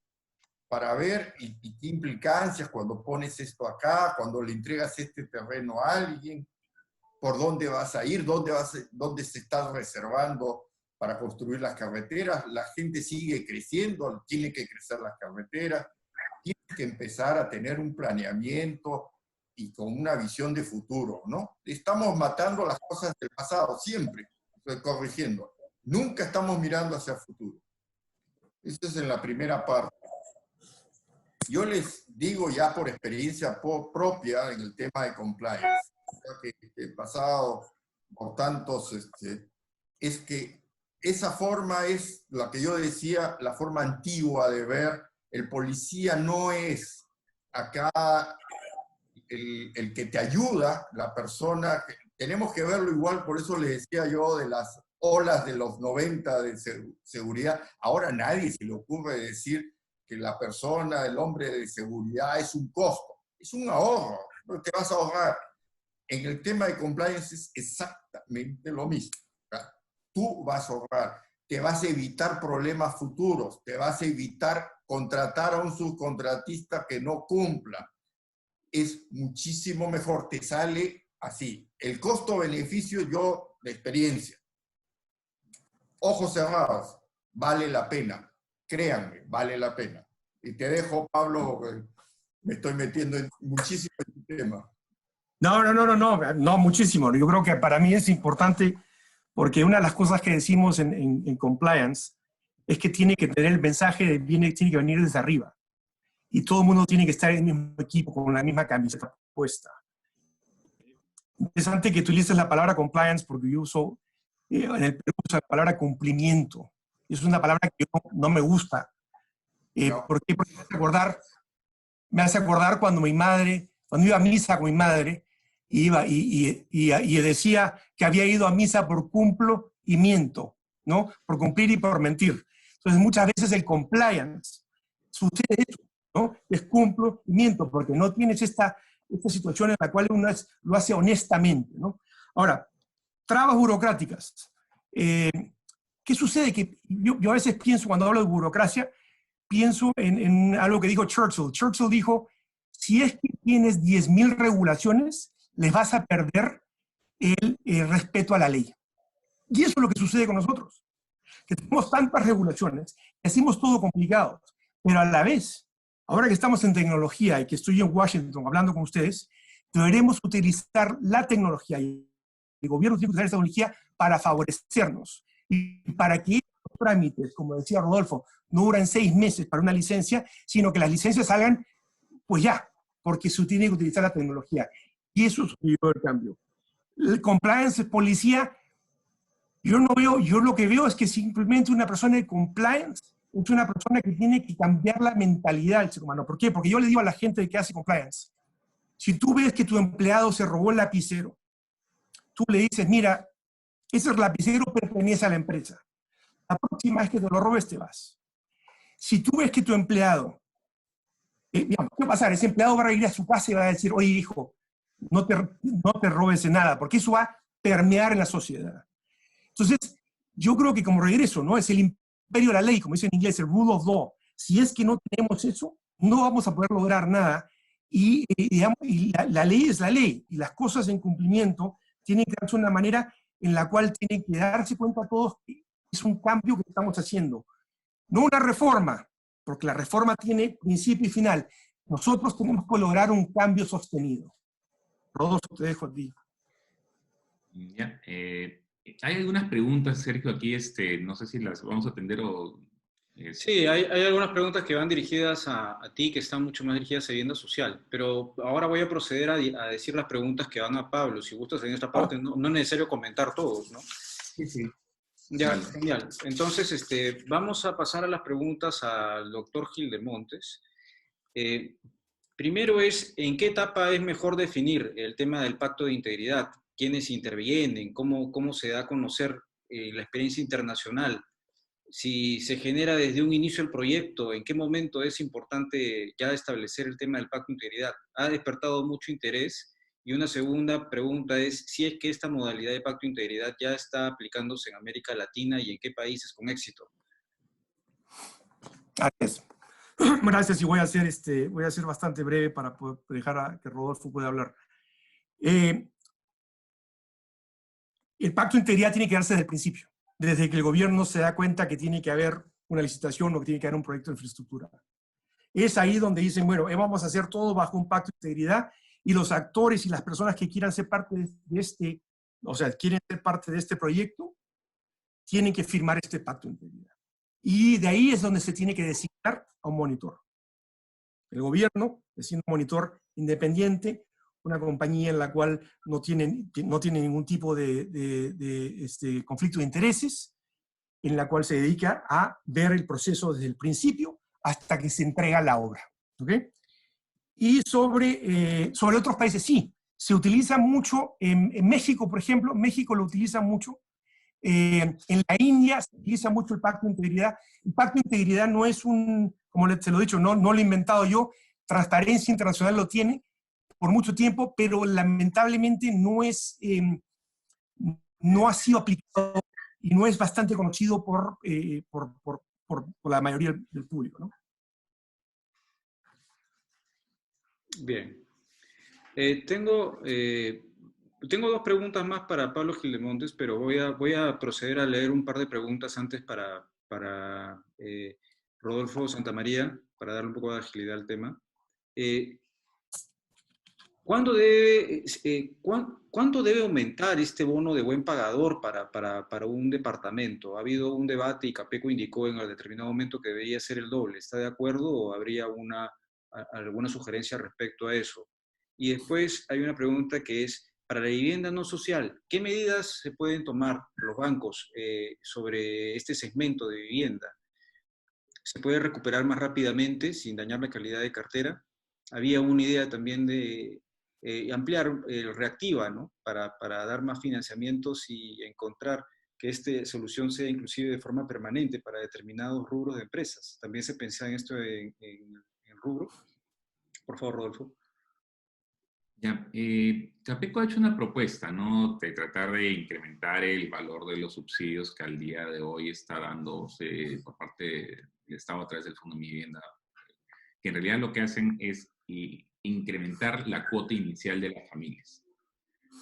para ver y qué implicancias cuando pones esto acá, cuando le entregas este terreno a alguien, por dónde vas a ir, dónde se está reservando para construir las carreteras. La gente sigue creciendo, tiene que crecer las carreteras, tiene que empezar a tener un planeamiento y con una visión de futuro, ¿no? Estamos matando las cosas del pasado, siempre, estoy corrigiendo. Nunca estamos mirando hacia el futuro. Esto es en la primera parte. Yo les digo ya por experiencia propia en el tema de compliance, que he pasado por tantos, es que esa forma es la que yo decía, la forma antigua de ver. El policía no es acá el que te ayuda, la persona. Tenemos que verlo igual, por eso les decía yo de las olas de los 90 de seguridad. Ahora nadie se le ocurre decir que la persona, el hombre de seguridad es un costo, es un ahorro, no te vas a ahorrar. En el tema de compliance es exactamente lo mismo. Tú vas a ahorrar, te vas a evitar problemas futuros, te vas a evitar contratar a un subcontratista que no cumpla. Es muchísimo mejor, te sale así. El costo-beneficio, yo, de experiencia, ojos cerrados, vale la pena. Créanme, vale la pena. Y te dejo, Pablo, me estoy metiendo muchísimo en el tema. No, muchísimo. Yo creo que para mí es importante, porque una de las cosas que decimos en compliance es que tiene que tener el mensaje, tiene que venir desde arriba. Y todo el mundo tiene que estar en el mismo equipo, con la misma camiseta puesta. Interesante que utilices la palabra compliance, porque yo uso, en el Perú uso la palabra cumplimiento. Es una palabra que no me gusta. No. ¿Por qué? Porque me hace acordar cuando iba a misa con mi madre, iba y decía que había ido a misa por cumplo y miento, ¿no? Por cumplir y por mentir. Entonces, muchas veces el compliance sucede eso, ¿no? Es cumplo y miento, porque no tienes esta situación en la cual uno lo hace honestamente, ¿no? Ahora, trabas burocráticas. ¿Qué sucede? Que yo a veces pienso, cuando hablo de burocracia, pienso en algo que dijo Churchill. Churchill dijo, si es que tienes 10.000 regulaciones, les vas a perder el respeto a la ley. Y eso es lo que sucede con nosotros. Que tenemos tantas regulaciones, que hacemos todo complicado, pero a la vez, ahora que estamos en tecnología y que estoy en Washington hablando con ustedes, deberemos utilizar la tecnología, y el gobierno tiene que usar esa tecnología para favorecernos y para que los trámites, como decía Rodolfo, no duran 6 meses para una licencia, sino que las licencias salgan pues ya, porque se tiene que utilizar la tecnología. Y eso es el cambio. El compliance, policía, yo lo que veo es que simplemente una persona de compliance es una persona que tiene que cambiar la mentalidad del ser humano. ¿Por qué? Porque yo le digo a la gente que hace compliance, si tú ves que tu empleado se robó el lapicero, tú le dices, mira, ese lapicero pertenece a la empresa. La próxima vez que te lo robes, te vas. Si tú ves que tu empleado, digamos, ¿qué va a pasar? Ese empleado va a ir a su casa y va a decir, oye, hijo, no te robes nada, porque eso va a permear en la sociedad. Entonces, yo creo que como regreso, ¿no? Es el imperio de la ley, como dice en inglés, el rule of law. Si es que no tenemos eso, no vamos a poder lograr nada. Y la ley es la ley, y las cosas en cumplimiento tienen que darse de una manera en la cual tienen que darse cuenta todos que es un cambio que estamos haciendo. No una reforma, porque la reforma tiene principio y final. Nosotros tenemos que lograr un cambio sostenido. Rodolfo, te dejo a ti. Ya, hay algunas preguntas, Sergio, aquí, no sé si las vamos a atender o... Sí, hay algunas preguntas que van dirigidas a ti, que están mucho más dirigidas a vivienda social, pero ahora voy a proceder a decir las preguntas que van a Pablo. Si gustas en esta parte, no es necesario comentar todos, ¿no? Sí, sí. Ya, Vale. genial. Entonces, vamos a pasar a las preguntas al doctor Gildemontes. Primero es, ¿en qué etapa es mejor definir el tema del pacto de integridad? ¿Quiénes intervienen? ¿Cómo se da a conocer la experiencia internacional? Si se genera desde un inicio el proyecto, ¿en qué momento es importante ya establecer el tema del pacto de integridad? Ha despertado mucho interés. Y una segunda pregunta es si es que esta modalidad de pacto de integridad ya está aplicándose en América Latina y en qué países con éxito. Gracias. Gracias, y voy a ser bastante breve para poder dejar a que Rodolfo pueda hablar. El pacto de integridad tiene que darse desde el principio, desde que el gobierno se da cuenta que tiene que haber una licitación o que tiene que haber un proyecto de infraestructura. Es ahí donde dicen, bueno, vamos a hacer todo bajo un pacto de integridad, y los actores y las personas que quieran ser parte de quieren ser parte de este proyecto, tienen que firmar este pacto de integridad. Y de ahí es donde se tiene que designar a un monitor. El gobierno designa un monitor independiente, una compañía en la cual no tiene ningún tipo de conflicto de intereses, en la cual se dedica a ver el proceso desde el principio hasta que se entrega la obra. ¿Okay? Y sobre otros países, sí, se utiliza mucho, en México, por ejemplo, México lo utiliza mucho, en la India se utiliza mucho el pacto de integridad. El pacto de integridad no es como se lo he dicho, no lo he inventado yo, Transparencia Internacional lo tiene por mucho tiempo, pero lamentablemente no ha sido aplicado y no es bastante conocido por la mayoría del público, ¿no? Bien. Tengo dos preguntas más para Pablo Gildemontes, pero voy a proceder a leer un par de preguntas antes para Rodolfo Santamaría, para darle un poco de agilidad al tema. ¿Cuánto debe aumentar este bono de buen pagador para un departamento? Ha habido un debate y Capeco indicó en determinado momento que debería ser el doble. ¿Está de acuerdo o habría alguna sugerencia respecto a eso? Y después hay una pregunta que es, para la vivienda no social, ¿qué medidas se pueden tomar los bancos sobre este segmento de vivienda? ¿Se puede recuperar más rápidamente sin dañar la calidad de cartera? Había una idea también de ampliar el Reactiva, ¿no? Para dar más financiamientos y encontrar que esta solución sea inclusive de forma permanente para determinados rubros de empresas. ¿También se pensaba en esto en rubro? Por favor, Rodolfo. Ya, Capeco ha hecho una propuesta, ¿no? De tratar de incrementar el valor de los subsidios que al día de hoy está dándose por parte del Estado a través del Fondo de Vivienda, que en realidad lo que hacen es incrementar la cuota inicial de las familias,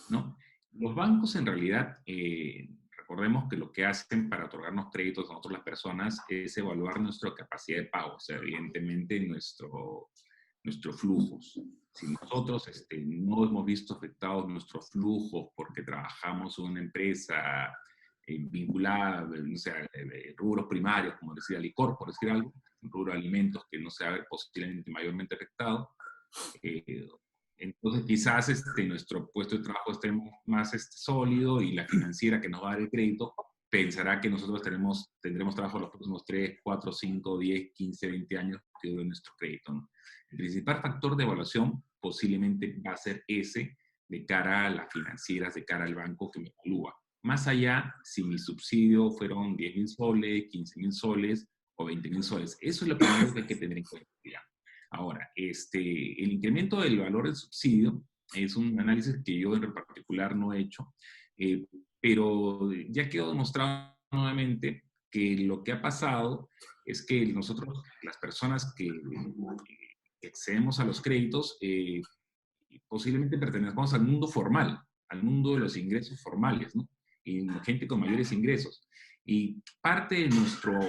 ¿no? Los bancos en realidad, recordemos que lo que hacen para otorgarnos créditos a nosotros las personas es evaluar nuestra capacidad de pago, o sea, evidentemente nuestros flujos. Si nosotros no hemos visto afectados nuestros flujos porque trabajamos en una empresa vinculada, no sé, rubros primarios, como decía licor, por decir algo, un rubro de alimentos que no sea posiblemente mayormente afectado, entonces quizás nuestro puesto de trabajo esté más sólido y la financiera que nos va a dar el crédito pensará que nosotros tendremos trabajo los próximos 3, 4, 5, 10, 15, 20 años que dure nuestro crédito, ¿no? El principal factor de evaluación posiblemente va a ser ese de cara a las financieras, de cara al banco que me evalúa. Más allá, si mi subsidio fueron 10.000 soles, 15.000 soles o 20.000 soles. Eso es lo primero que hay que tener en cuenta. Ahora, el incremento del valor del subsidio es un análisis que yo en particular no he hecho, pero ya quedó demostrado nuevamente que lo que ha pasado es que nosotros, las personas que accedemos a los créditos, posiblemente pertenecemos al mundo formal, al mundo de los ingresos formales, ¿no? Y gente con mayores ingresos. Y parte de nuestro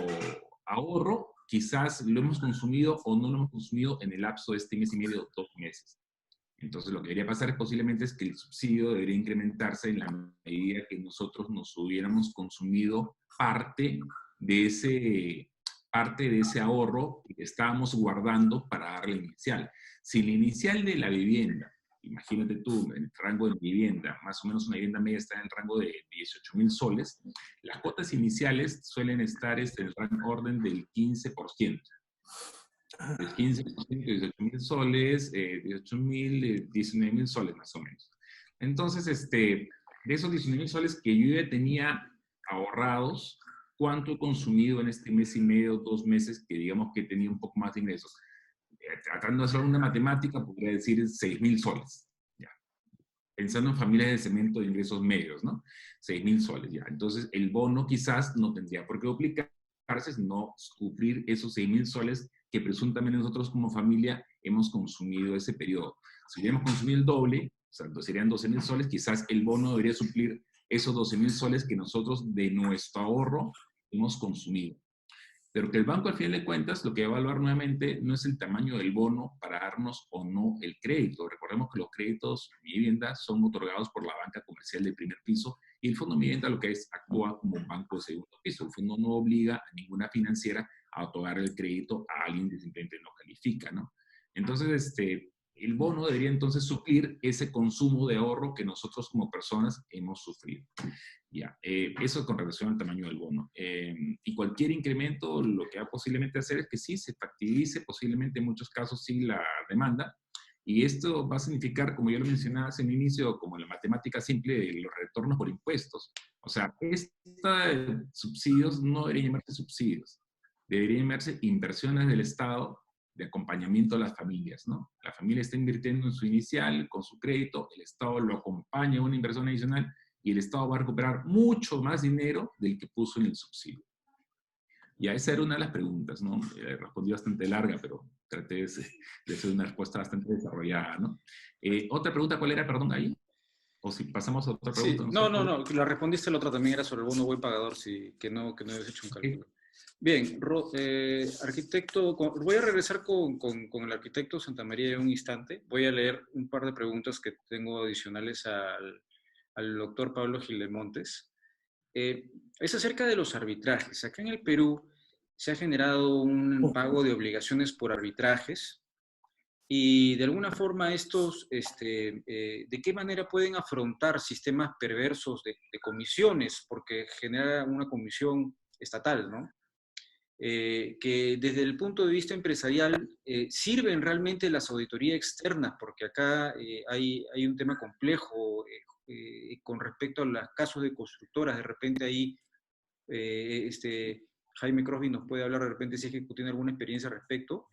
ahorro quizás lo hemos consumido o no lo hemos consumido en el lapso de este mes y medio, 2 meses. Entonces, lo que debería pasar posiblemente es que el subsidio debería incrementarse en la medida que nosotros nos hubiéramos consumido parte de ese ahorro que estábamos guardando para darle el inicial. Si el inicial de la vivienda, imagínate tú, en el rango de vivienda, más o menos una vivienda media está en el rango de 18.000 soles, las cuotas iniciales suelen estar en el orden del 15%. El 15%, 18.000 soles, 18.000, 19.000 soles más o menos. Entonces, de esos 19.000 soles que yo ya tenía ahorrados, ¿cuánto he consumido en este mes y medio, 2 meses, que digamos que tenía un poco más de ingresos? Tratando de hacer una matemática, podría decir 6.000 soles. Ya. Pensando en familias de cemento de ingresos medios, ¿no? 6.000 soles, ya. Entonces, el bono quizás no tendría por qué duplicarse, sino cubrir esos 6.000 soles que presuntamente nosotros como familia hemos consumido ese periodo. Si hubiéramos consumido el doble, o sea, serían 12.000 soles, quizás el bono debería suplir esos 12.000 soles que nosotros de nuestro ahorro hemos consumido. Pero que el banco al final de cuentas lo que va a evaluar nuevamente no es el tamaño del bono para darnos o no el crédito. Recordemos que los créditos de vivienda son otorgados por la banca comercial del primer piso y el Fondo de Vivienda lo que es actúa como un banco de segundo piso. El fondo no obliga a ninguna financiera a otorgar el crédito a alguien que simplemente no califica, ¿no? Entonces, el bono debería entonces suplir ese consumo de ahorro que nosotros como personas hemos sufrido. Ya, eso con relación al tamaño del bono. Y cualquier incremento lo que va posiblemente hacer es que sí se factilice, posiblemente en muchos casos sí la demanda, y esto va a significar, como yo lo mencionaba hace un inicio, como la matemática simple de los retornos por impuestos. O sea, estos subsidios no deberían llamarse subsidios, deberían llamarse inversiones del Estado de acompañamiento a las familias, ¿no? La familia está invirtiendo en su inicial, con su crédito, el Estado lo acompaña a una inversión adicional, y el Estado va a recuperar mucho más dinero del que puso en el subsidio. Ya esa era una de las preguntas, ¿no? Respondí bastante larga, pero traté de hacer una respuesta bastante desarrollada, ¿no? ¿Otra pregunta cuál era, perdón, ahí? O si pasamos a otra pregunta. Sí, no, la respondiste la otra también era sobre el bono buen pagador, sí, que no habías hecho un cálculo. Bien, arquitecto, voy a regresar con el arquitecto Santamaría en un instante. Voy a leer un par de preguntas que tengo adicionales al doctor Pablo Gildemontes. Es acerca de los arbitrajes. Acá en el Perú se ha generado un pago de obligaciones por arbitrajes y de alguna forma estos, ¿de qué manera pueden afrontar sistemas perversos de comisiones? Porque genera una comisión estatal, ¿no? Que desde el punto de vista empresarial sirven realmente las auditorías externas, porque acá hay un tema complejo con respecto a los casos de constructoras. De repente ahí Jaime Crosby nos puede hablar de repente si es que tiene alguna experiencia al respecto,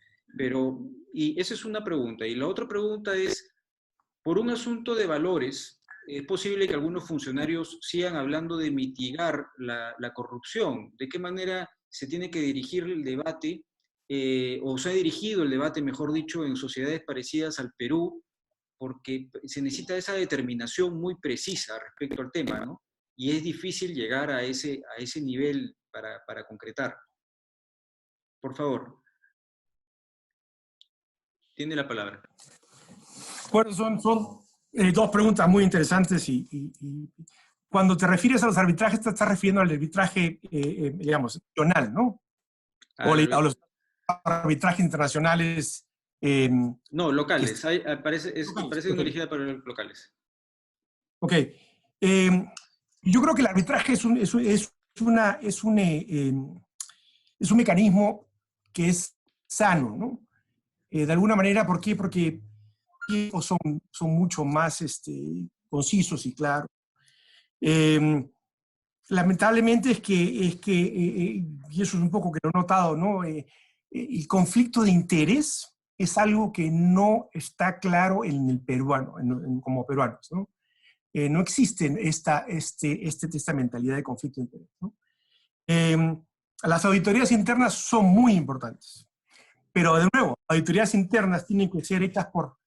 y esa es una pregunta. Y la otra pregunta es, por un asunto de valores, es posible que algunos funcionarios sigan hablando de mitigar la corrupción. ¿De qué manera se tiene que dirigir el debate, o se ha dirigido el debate, mejor dicho, en sociedades parecidas al Perú, porque se necesita esa determinación muy precisa respecto al tema, ¿no? Y es difícil llegar a ese nivel para concretar. Por favor. Tiene la palabra. Bueno, son dos preguntas muy interesantes y cuando te refieres a los arbitrajes, te estás refiriendo al arbitraje, digamos, nacional, ¿no? O a los arbitrajes internacionales. No, locales. Parece dirigida para los locales. Ok. Yo creo que el arbitraje es un mecanismo que es sano, ¿no? De alguna manera, ¿por qué? Porque son mucho más concisos y claros. Lamentablemente es que y eso es un poco que lo he notado, ¿no? El conflicto de interés es algo que no está claro en el peruano, como peruanos, ¿no? No existe esta mentalidad de conflicto de interés, ¿no? Las auditorías internas son muy importantes, pero de nuevo, auditorías internas tienen que ser hechas por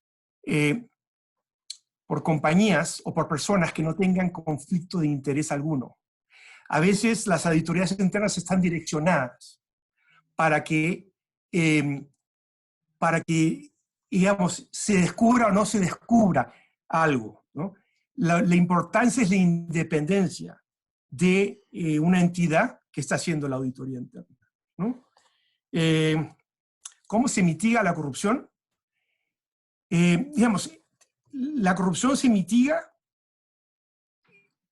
compañías o por personas que no tengan conflicto de interés alguno. A veces las auditorías internas están direccionadas para que, digamos, se descubra o no se descubra algo, ¿no? La importancia es la independencia de una entidad que está haciendo la auditoría interna, ¿no? ¿Cómo se mitiga la corrupción? Digamos, la corrupción se mitiga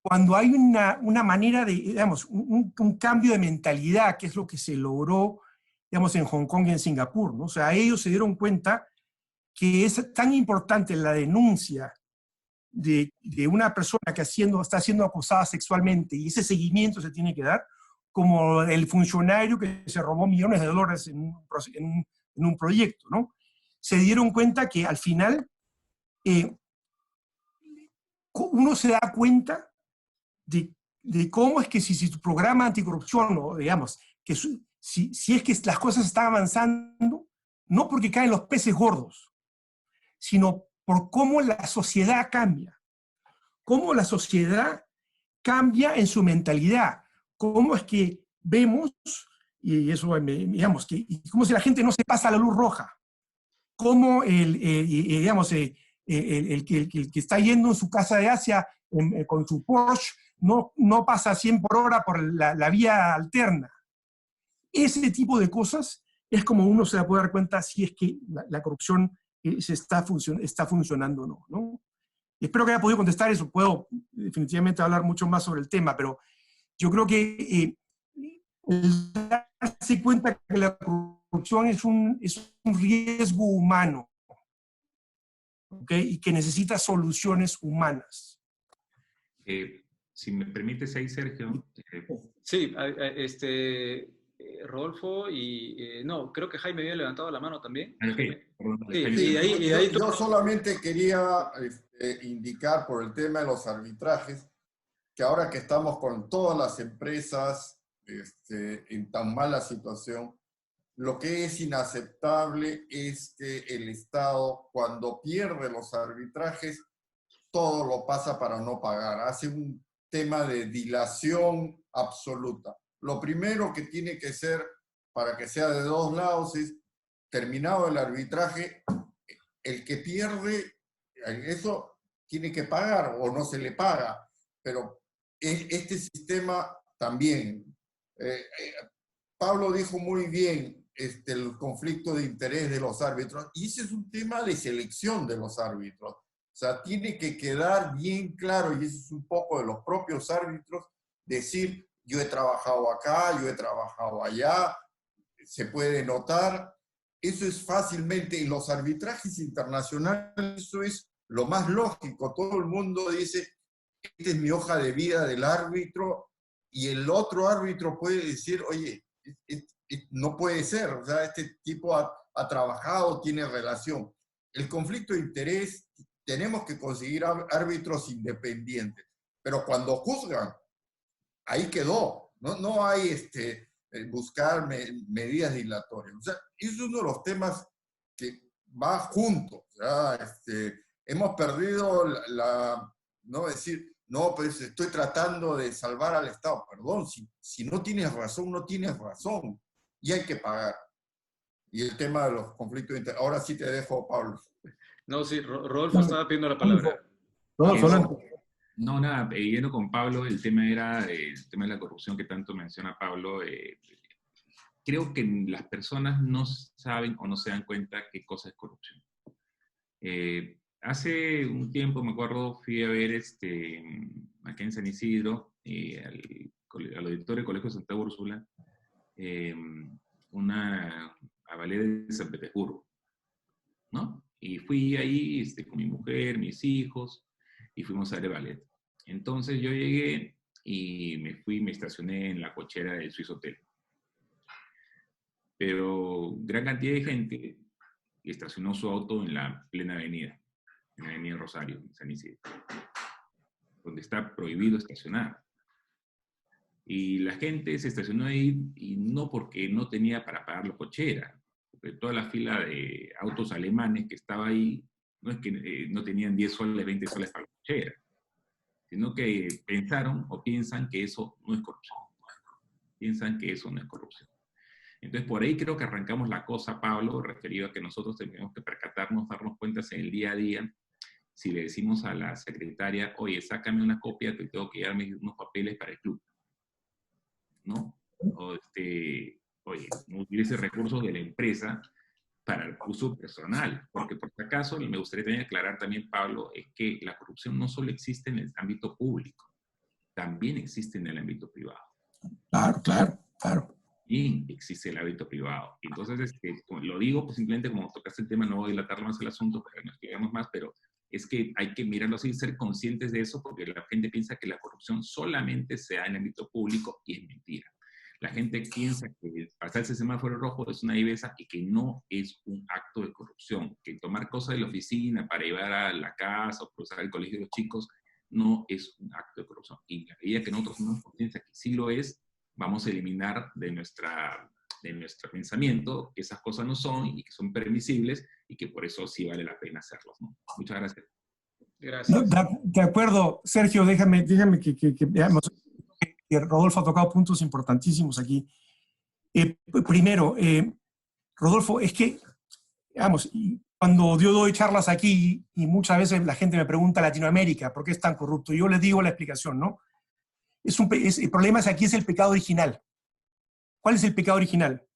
cuando hay una manera de, digamos, un cambio de mentalidad, que es lo que se logró, digamos, en Hong Kong y en Singapur, ¿no? O sea, ellos se dieron cuenta que es tan importante la denuncia de una persona que está siendo acosada sexualmente, y ese seguimiento se tiene que dar, como el funcionario que se robó millones de dólares en un proyecto, ¿no? Se dieron cuenta que al final uno se da cuenta de cómo es que si tu programa anticorrupción, o digamos, que si es que las cosas están avanzando, no porque caen los peces gordos, sino por cómo la sociedad cambia. Cómo la sociedad cambia en su mentalidad. Cómo es que vemos, y eso, digamos, como si la gente no se pasa la luz roja. Cómo digamos, el que está yendo en su casa de Asia con su Porsche no pasa a 100 por hora por la vía alterna. Ese tipo de cosas es como uno se puede dar cuenta si es que la corrupción está funcionando o no, ¿no? Espero que haya podido contestar eso. Puedo definitivamente hablar mucho más sobre el tema, pero yo creo que el darse cuenta que la corrupción es un riesgo humano, ¿okay? Y que necesita soluciones humanas. Si me permites ahí, Sergio. Sí, Rodolfo y... no, creo que Jaime había levantado la mano también. Okay. Sí, yo solamente quería indicar por el tema de los arbitrajes, que ahora que estamos con todas las empresas en tan mala situación, lo que es inaceptable es que el Estado, cuando pierde los arbitrajes, todo lo pasa para no pagar. Hace un tema de dilación absoluta. Lo primero que tiene que ser, para que sea de dos lados, es, terminado el arbitraje, el que pierde, eso tiene que pagar o no se le paga. Pero este sistema también. Pablo dijo muy bien el conflicto de interés de los árbitros, y ese es un tema de selección de los árbitros. O sea, tiene que quedar bien claro, y eso es un poco de los propios árbitros, decir, yo he trabajado acá, yo he trabajado allá, se puede notar. Eso es fácilmente, en los arbitrajes internacionales, eso es lo más lógico. Todo el mundo dice, esta es mi hoja de vida del árbitro, y el otro árbitro puede decir, oye, no puede ser, o sea, este tipo ha trabajado, tiene relación. El conflicto de interés, tenemos que conseguir árbitros independientes, pero cuando juzgan, ahí quedó, no hay buscar medidas dilatorias. O sea, es uno de los temas que va junto. O sea, hemos perdido no decir, no, pues estoy tratando de salvar al Estado. Perdón, si no tienes razón, no tienes razón. Y hay que pagar. Y el tema de los conflictos de interés. Ahora sí te dejo, Pablo. No, sí, Rodolfo estaba pidiendo la palabra. No, nada, yendo con Pablo, el tema era el tema de la corrupción que tanto menciona Pablo. Creo que las personas no saben o no se dan cuenta qué cosa es corrupción. Hace un tiempo, me acuerdo, fui a ver acá en San Isidro, al auditorio del Colegio de Santa Úrsula, a ballet de San Petersburgo, ¿no? Y fui ahí con mi mujer, mis hijos, y fuimos a ver ballet. Entonces yo llegué y me estacioné en la cochera del Swiss Hotel. Pero gran cantidad de gente estacionó su auto en la plena avenida, en la avenida Rosario, en San Isidro, donde está prohibido estacionar. Y la gente se estacionó ahí, y no porque no tenía para pagar la cochera, porque toda la fila de autos alemanes que estaba ahí, no es que no tenían 10 soles, 20 soles para la cochera, sino que pensaron o piensan que eso no es corrupción. Piensan que eso no es corrupción. Entonces, por ahí creo que arrancamos la cosa, Pablo, referido a que nosotros tenemos que percatarnos, darnos cuenta en el día a día. Si le decimos a la secretaria, oye, sácame una copia, que tengo que llevarme unos papeles para el club, ¿no? O oye, no utilice recursos de la empresa para el uso personal, porque por si acaso, me gustaría también aclarar también, Pablo, es que la corrupción no solo existe en el ámbito público, también existe en el ámbito privado. Claro, claro, claro. Y existe el ámbito privado. Entonces, lo digo pues, simplemente como tocaste el tema, no voy a dilatar más el asunto para que nos expliquemos más, pero es que hay que mirarlo así, ser conscientes de eso, porque la gente piensa que la corrupción solamente se da en el ámbito público y es mentira. La gente piensa que pasarse el semáforo rojo es una viveza y que no es un acto de corrupción, que tomar cosas de la oficina para llevar a la casa o cruzar el colegio de los chicos no es un acto de corrupción. Y a medida que nosotros tenemos conciencia que sí lo es, vamos a eliminar de nuestro pensamiento que esas cosas no son y que son permisibles y que por eso sí vale la pena hacerlos, ¿no? Muchas gracias. Gracias. No, de acuerdo, Sergio, déjame que veamos. Rodolfo ha tocado puntos importantísimos aquí. Primero, Rodolfo, es que, digamos, cuando yo doy charlas aquí y muchas veces la gente me pregunta Latinoamérica, ¿por qué es tan corrupto? Yo les digo la explicación, ¿no? El problema aquí es el pecado original. ¿Cuál es el pecado original?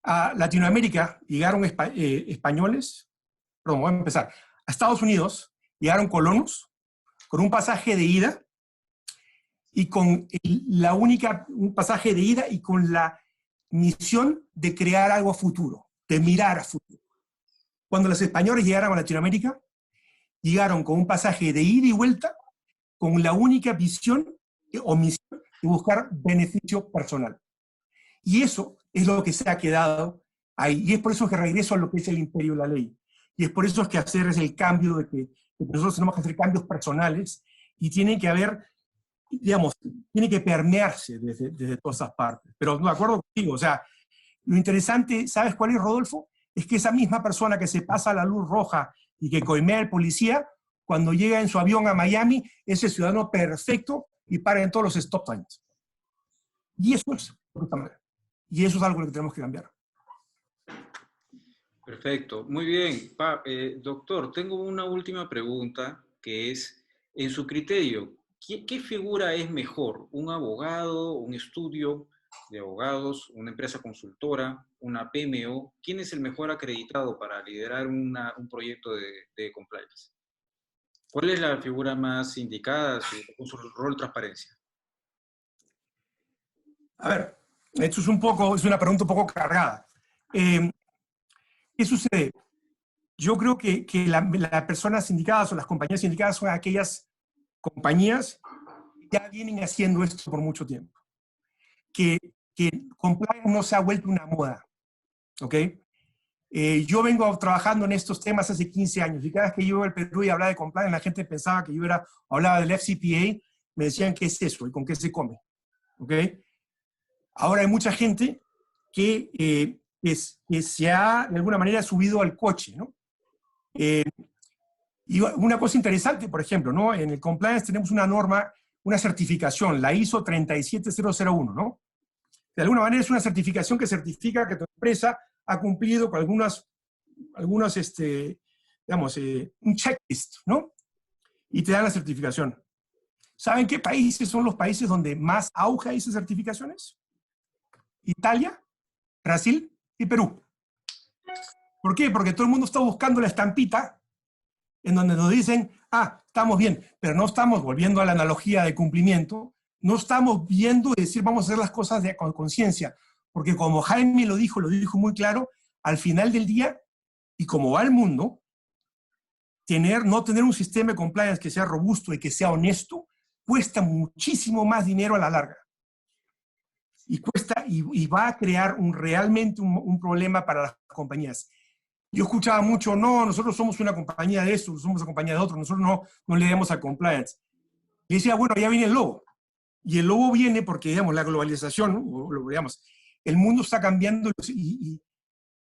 A Latinoamérica llegaron españoles, perdón, voy a empezar. A Estados Unidos llegaron colonos con un pasaje de ida y con un pasaje de ida y con la misión de crear algo a futuro, de mirar a futuro. Cuando los españoles llegaron a Latinoamérica, llegaron con un pasaje de ida y vuelta, con la única visión o misión de buscar beneficio personal. Y eso es lo que se ha quedado ahí. Y es por eso que regreso a lo que es el imperio de la ley. Y es por eso es que hacer es el cambio de que nosotros tenemos que hacer cambios personales y tienen que haber, digamos, tiene que permearse desde todas esas partes. Pero no, de acuerdo contigo, o sea, lo interesante, ¿sabes cuál es, Rodolfo? Es que esa misma persona que se pasa la luz roja y que coimea al policía, cuando llega en su avión a Miami, es el ciudadano perfecto y para en todos los stop signs. Y eso es lo que está mal. Y eso es algo que tenemos que cambiar. Perfecto, muy bien. Doctor, tengo una última pregunta que es, en su criterio, ¿qué figura es mejor? ¿Un abogado, un estudio de abogados, una empresa consultora, una PMO? ¿Quién es el mejor acreditado para liderar un proyecto de compliance? ¿Cuál es la figura más indicada con su rol de transparencia? A ver, esto es una pregunta un poco cargada. ¿Qué sucede? Yo creo que las personas indicadas o las compañías indicadas son aquellas compañías que ya vienen haciendo esto por mucho tiempo. Que compliance no se ha vuelto una moda, ¿ok? Yo vengo trabajando en estos temas hace 15 años y cada vez que yo iba al Perú y hablaba de compliance, la gente pensaba que yo hablaba del FCPA, me decían ¿qué es eso y con qué se come? ¿Ok? Ahora hay mucha gente que se ha de alguna manera subido al coche, ¿no? Y una cosa interesante, por ejemplo, ¿no? En el compliance tenemos una norma, una certificación, la ISO 37001, ¿no? De alguna manera es una certificación que certifica que tu empresa ha cumplido con algunos digamos, un checklist, ¿no? Y te dan la certificación. ¿Saben qué países son los países donde más auge hay esas certificaciones? Italia, Brasil y Perú. ¿Por qué? Porque todo el mundo está buscando la estampita en donde nos dicen, estamos bien, pero no estamos, volviendo a la analogía de cumplimiento, no estamos viendo y decir, vamos a hacer las cosas con conciencia. Porque como Jaime lo dijo muy claro, al final del día, y como va el mundo, no tener un sistema de compliance que sea robusto y que sea honesto, cuesta muchísimo más dinero a la larga. Y va a crear realmente un problema para las compañías. Yo escuchaba mucho, no, nosotros somos una compañía de esto, somos una compañía de otro, nosotros no le damos a compliance. Y decía, bueno, ya viene el lobo. Y el lobo viene porque, digamos, la globalización, digamos, el mundo está cambiando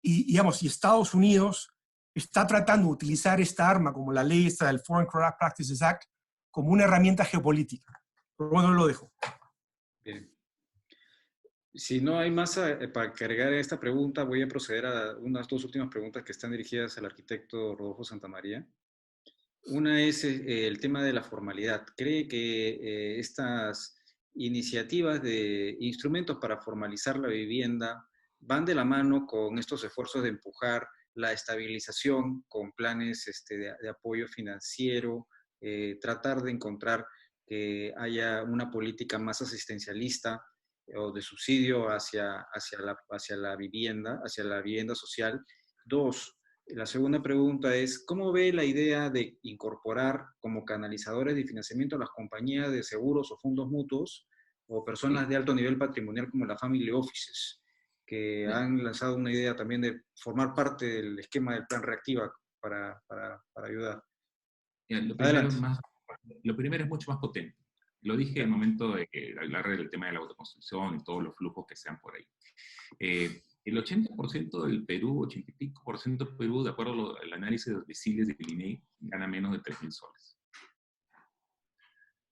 digamos, y Estados Unidos está tratando de utilizar esta arma como la ley esta del Foreign Corrupt Practices Act como una herramienta geopolítica. Pero bueno, lo dejo. Bien. Si no hay más para cargar esta pregunta, voy a proceder a unas dos últimas preguntas que están dirigidas al arquitecto Rodolfo Santamaría. Una es el tema de la formalidad. ¿Cree que estas iniciativas de instrumentos para formalizar la vivienda van de la mano con estos esfuerzos de empujar la estabilización con planes de apoyo financiero, tratar de encontrar que haya una política más asistencialista o de subsidio hacia la vivienda social? Dos, la segunda pregunta es, ¿cómo ve la idea de incorporar como canalizadores de financiamiento a las compañías de seguros o fondos mutuos o personas de alto nivel patrimonial como las family offices, que han lanzado una idea también de formar parte del esquema del plan Reactiva para ayudar? Lo Adelante. primero es mucho más potente. Lo dije en el momento de hablar del tema de la autoconstrucción y todos los flujos que sean por ahí. El 80% del Perú, 80 y pico por ciento del Perú, de acuerdo al análisis de los deciles del INEI, gana menos de 3.000 soles.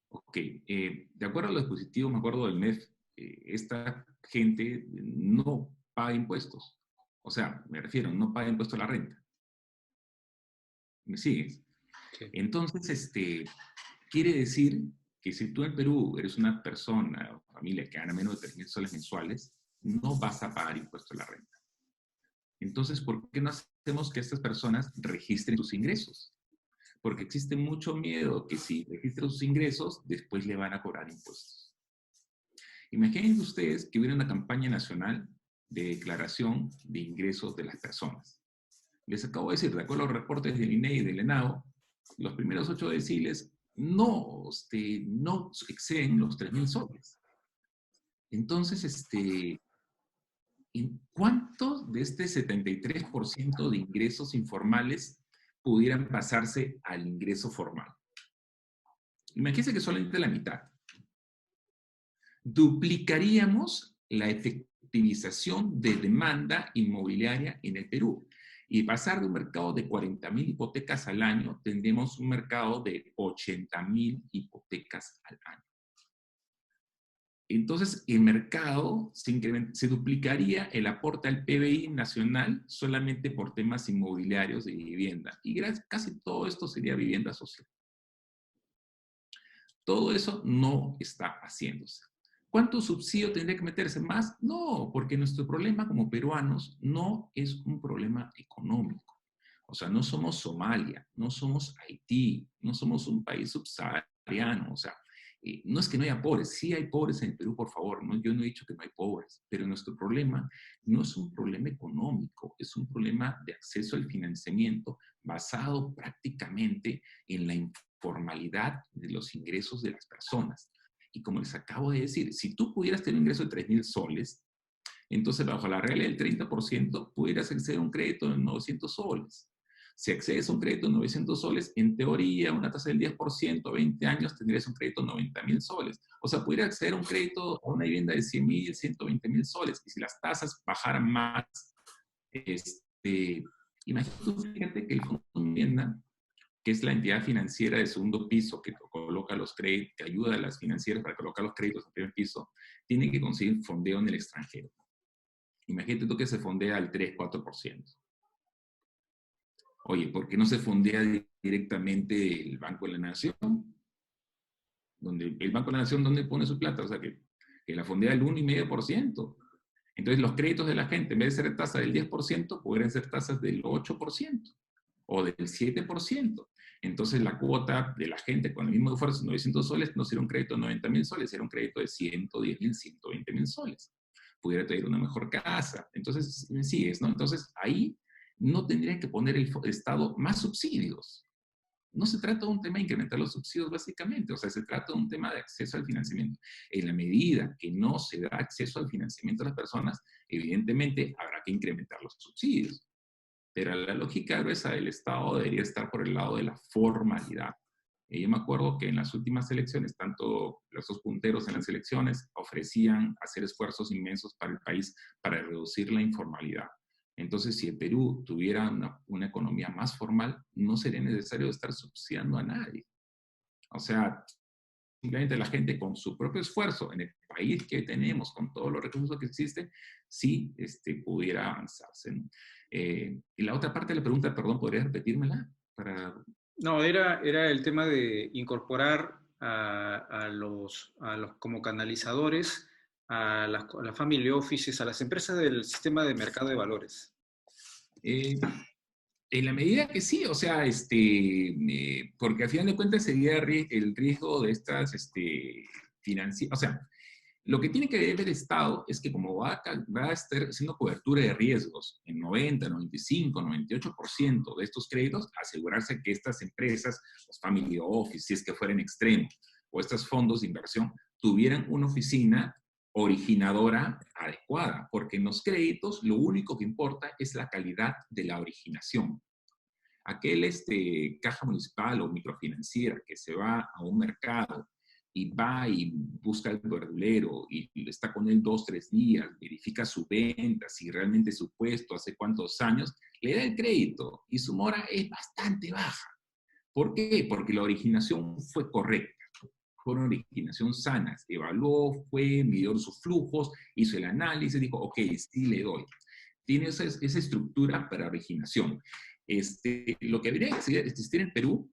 Ok, de acuerdo a los dispositivos, me acuerdo del MEF, esta gente no paga impuestos. O sea, me refiero, no paga impuesto a la renta. ¿Me sigues? Sí. Entonces, quiere decir que si tú en Perú eres una persona o familia que gana menos de 3.000 soles mensuales, no vas a pagar impuesto a la renta. Entonces, ¿por qué no hacemos que estas personas registren sus ingresos? Porque existe mucho miedo que si registran sus ingresos, después le van a cobrar impuestos. Imaginen ustedes que hubiera una campaña nacional de declaración de ingresos de las personas. Les acabo de decir, de acuerdo a los reportes del INEI y del ENAO, los primeros 8 deciles no exceden los 3.000 soles. Entonces, ¿en cuántos de este 73% de ingresos informales pudieran pasarse al ingreso formal? Imagínense que solamente la mitad. Duplicaríamos la efectivización de demanda inmobiliaria en el Perú. Y pasar de un mercado de 40.000 hipotecas al año, tendríamos un mercado de 80.000 hipotecas al año. Entonces, el mercado se duplicaría el aporte al PBI nacional solamente por temas inmobiliarios de vivienda. Y casi todo esto sería vivienda social. Todo eso no está haciéndose. ¿Cuánto subsidio tendría que meterse más? No, porque nuestro problema como peruanos no es un problema económico. O sea, no somos Somalia, no somos Haití, no somos un país subsahariano. O sea, no es que no haya pobres, sí hay pobres en el Perú, por favor. ¿No? Yo no he dicho que no hay pobres, pero nuestro problema no es un problema económico, es un problema de acceso al financiamiento basado prácticamente en la informalidad de los ingresos de las personas. Y como les acabo de decir, si tú pudieras tener un ingreso de 3.000 soles, entonces bajo la regla del 30% pudieras acceder a un crédito de 900 soles. Si accedes a un crédito de 900 soles, en teoría, una tasa del 10%, 20 años, tendrías un crédito de 90.000 soles. O sea, pudieras acceder a un crédito a una vivienda de 100.000, 120.000 soles. Y si las tasas bajaran más, imagínate que el Fondo de Vivienda, que es la entidad financiera de segundo piso que coloca los créditos, que ayuda a las financieras para colocar los créditos en primer piso, tiene que conseguir fondeo en el extranjero. Imagínate tú que se fondea al 3-4%. Oye, ¿por qué no se fondea directamente el Banco de la Nación? El Banco de la Nación, ¿dónde pone su plata? O sea, que la fondea al 1,5%. Entonces, los créditos de la gente, en vez de ser tasa del 10%, podrían ser tasas del 8% o del 7%. Entonces, la cuota de la gente con el mismo esfuerzo, 900 soles, no sería un crédito de 90.000 soles, era un crédito de 110.000, 120.000 soles. Pudiera tener una mejor casa. Entonces, me sigues, ¿no? Entonces, ahí no tendría que poner el Estado más subsidios. No se trata de un tema de incrementar los subsidios, básicamente. O sea, se trata de un tema de acceso al financiamiento. En la medida que no se da acceso al financiamiento a las personas, evidentemente habrá que incrementar los subsidios. Pero la lógica gruesa del Estado debería estar por el lado de la formalidad. Yo me acuerdo que en las últimas elecciones, tanto los dos punteros en las elecciones ofrecían hacer esfuerzos inmensos para el país para reducir la informalidad. Entonces, si el Perú tuviera una economía más formal, no sería necesario estar subsidiando a nadie. O sea, simplemente la gente con su propio esfuerzo en el país que tenemos, con todos los recursos que existen, sí pudiera avanzarse, ¿no? Y la otra parte de la pregunta, perdón, ¿podrías repetírmela? No, era el tema de incorporar a los como canalizadores a las family offices, a las empresas del sistema de mercado de valores. En la medida que sí, o sea, porque al final de cuentas sería el riesgo de estas financieras, o sea, lo que tiene que ver el Estado es que como va a estar haciendo cobertura de riesgos en 90, 95, 98% de estos créditos, asegurarse que estas empresas, los family office, si es que fueran extremos, o estos fondos de inversión, tuvieran una oficina originadora adecuada, porque en los créditos lo único que importa es la calidad de la originación. Aquel caja municipal o microfinanciera que se va a un mercado y va y busca al verdulero y está con él 2, 3 días, verifica su venta, si realmente su puesto, hace cuántos años, le da el crédito y su mora es bastante baja. ¿Por qué? Porque la originación fue correcta. Fue una originación sana, evaluó, midió sus flujos, hizo el análisis, dijo, ok, sí le doy. Tiene esa estructura para originación. Lo que debería existir en Perú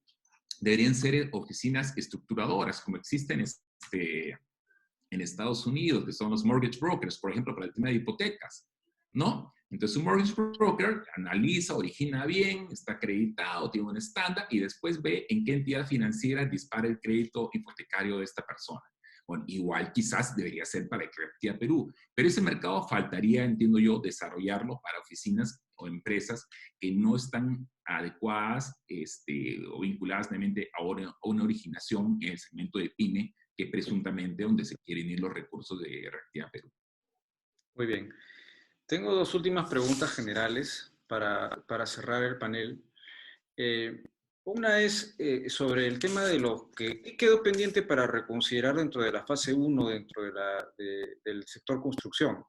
deberían ser oficinas estructuradoras, como existen en Estados Unidos, que son los mortgage brokers, por ejemplo, para el tema de hipotecas, ¿no? Entonces, un mortgage broker analiza, origina bien, está acreditado, tiene un estándar y después ve en qué entidad financiera dispara el crédito hipotecario de esta persona. Bueno, igual quizás debería ser para Creditea Perú, pero ese mercado faltaría, entiendo yo, desarrollarlo para oficinas o empresas que no están adecuadas o vinculadas realmente a una originación en el segmento de PYME, que presuntamente donde se quieren ir los recursos de Creditea Perú. Muy bien. Tengo dos últimas preguntas generales para cerrar el panel. Una es sobre el tema de lo que quedó pendiente para reconsiderar dentro de la fase 1, dentro del sector construcción.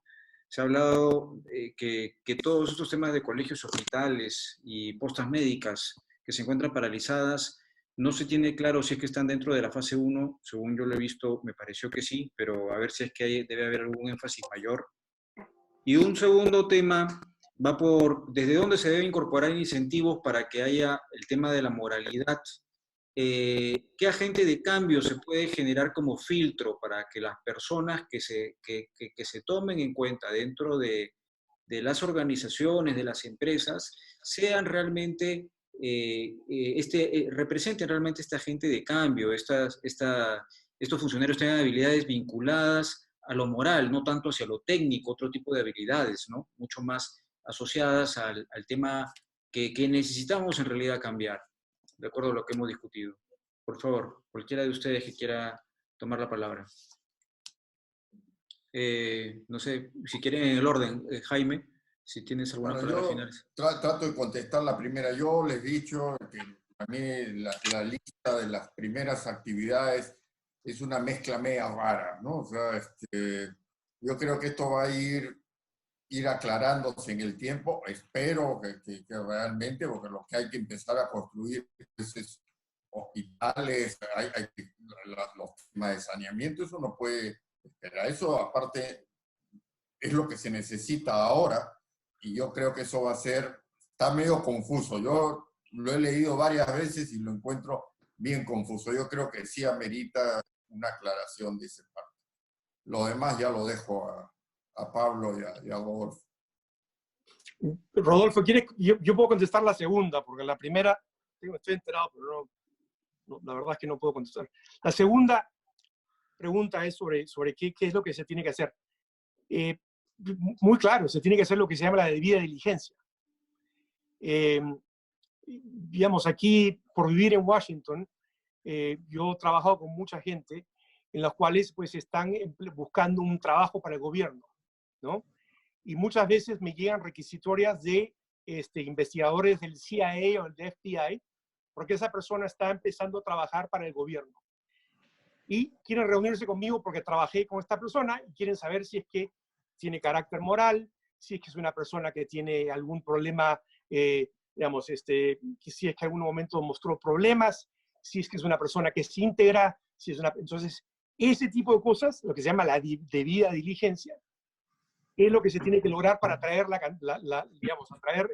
Se ha hablado que todos estos temas de colegios, hospitales y postas médicas que se encuentran paralizadas, no se tiene claro si es que están dentro de la fase 1. Según yo lo he visto, me pareció que sí, pero a ver si es que debe haber algún énfasis mayor. Y un segundo tema va por desde dónde se debe incorporar incentivos para que haya el tema de la moralidad. ¿Qué agente de cambio se puede generar como filtro para que las personas que se tomen en cuenta dentro de las organizaciones, de las empresas, sean realmente, representen realmente este agente de cambio, estos funcionarios tengan habilidades vinculadas a lo moral, no tanto hacia lo técnico, otro tipo de habilidades, ¿no? Mucho más asociadas al tema que necesitamos en realidad cambiar, de acuerdo a lo que hemos discutido. Por favor, cualquiera de ustedes que quiera tomar la palabra. No sé, si quieren en el orden, Jaime, si tienes alguna palabra final. Trato de contestar la primera. Yo les he dicho que para mí la lista de las primeras actividades es una mezcla media rara, ¿no? O sea, yo creo que esto va a ir aclarándose en el tiempo. Espero que realmente, porque lo que hay que empezar a construir es hospitales, los temas de saneamiento, eso no puede esperar. Eso, aparte, es lo que se necesita ahora, y yo creo que eso va a ser, está medio confuso. Yo lo he leído varias veces y lo encuentro bien confuso. Yo creo que sí amerita una aclaración de esa parte. Lo demás ya lo dejo a Pablo y a Rodolfo. Rodolfo, yo puedo contestar la segunda, porque la primera, estoy enterado, pero no, la verdad es que no puedo contestar. La segunda pregunta es sobre qué es lo que se tiene que hacer. Muy claro, se tiene que hacer lo que se llama la debida diligencia. Digamos, aquí, por vivir en Washington, yo he trabajado con mucha gente en las cuales pues están buscando un trabajo para el gobierno, ¿no? Y muchas veces me llegan requisitorias de investigadores del CIA o del FBI, porque esa persona está empezando a trabajar para el gobierno. Y quieren reunirse conmigo porque trabajé con esta persona y quieren saber si es que tiene carácter moral, si es que es una persona que tiene algún problema, digamos, si es que en algún momento mostró problemas, si es que es una persona que se íntegra, si es una... Entonces, ese tipo de cosas, lo que se llama la debida diligencia, es lo que se tiene que lograr para atraer, digamos, atraer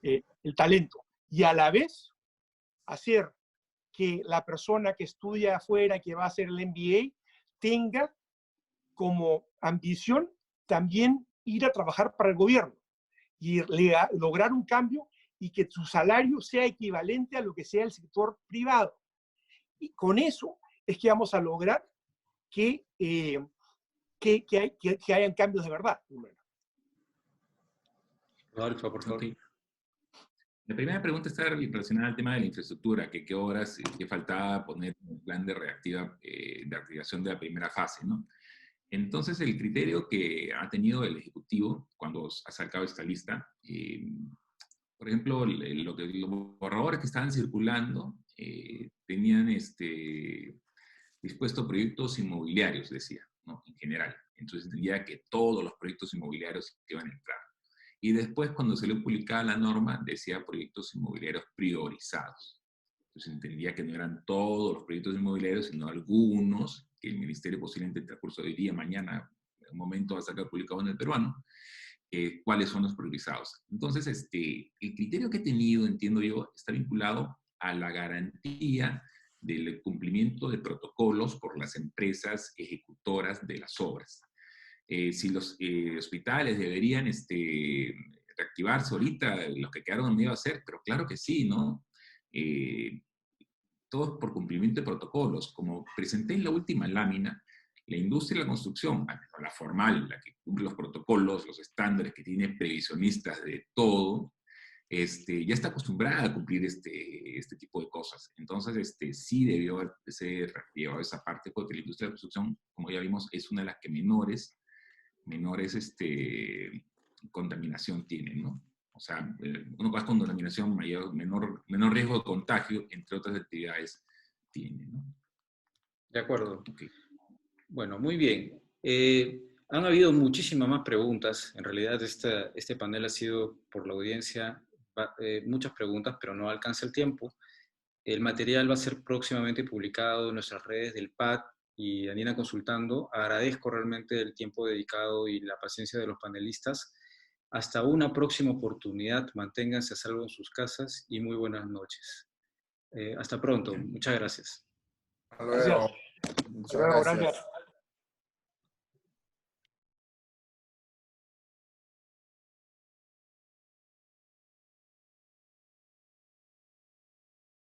el talento. Y a la vez, hacer que la persona que estudia afuera, que va a hacer el MBA, tenga como ambición también ir a trabajar para el gobierno y lograr un cambio y que su salario sea equivalente a lo que sea el sector privado. Y con eso es que vamos a lograr que hayan cambios de verdad. Rodolfo, por favor. Okay. La primera pregunta está relacionada al tema de la infraestructura, que qué horas, qué faltaba poner un plan de reactivación de la primera fase, ¿no? Entonces, el criterio que ha tenido el Ejecutivo cuando ha sacado esta lista, por ejemplo, los borradores que estaban circulando tenían dispuesto proyectos inmobiliarios, decía, ¿no? En general. Entonces, entendía que todos los proyectos inmobiliarios que iban a entrar. Y después, cuando se le publicaba la norma, decía proyectos inmobiliarios priorizados. Entonces entendía que no eran todos los proyectos inmobiliarios, sino algunos que el Ministerio posiblemente en el transcurso de hoy día, mañana, en un momento va a sacar publicado en el peruano, cuáles son los priorizados. Entonces, el criterio que he tenido, entiendo yo, está vinculado a la garantía del cumplimiento de protocolos por las empresas ejecutoras de las obras. Si los hospitales deberían reactivarse ahorita, los que quedaron no iba a hacer, pero claro que sí, ¿no? Todos por cumplimiento de protocolos. Como presenté en la última lámina, la industria de la construcción, la formal, la que cumple los protocolos, los estándares, que tiene previsionistas de todo, ya está acostumbrada a cumplir este tipo de cosas. Entonces, sí debió ser reactivado esa parte, porque la industria de la construcción, como ya vimos, es una de las que menores contaminación tienen, ¿no? O sea, uno con contaminación menor riesgo de contagio, entre otras actividades, tiene, ¿no? De acuerdo. Okay. Bueno, muy bien. Han habido muchísimas más preguntas. En realidad, este panel ha sido, por la audiencia, muchas preguntas, pero no alcanza el tiempo. El material va a ser próximamente publicado en nuestras redes del PAD y Andina Consultando. Agradezco realmente el tiempo dedicado y la paciencia de los panelistas. Hasta una próxima oportunidad. Manténganse a salvo en sus casas y muy buenas noches. Hasta pronto. Muchas gracias. Hasta luego. Gracias. Muchas Hasta luego, gracias. gracias.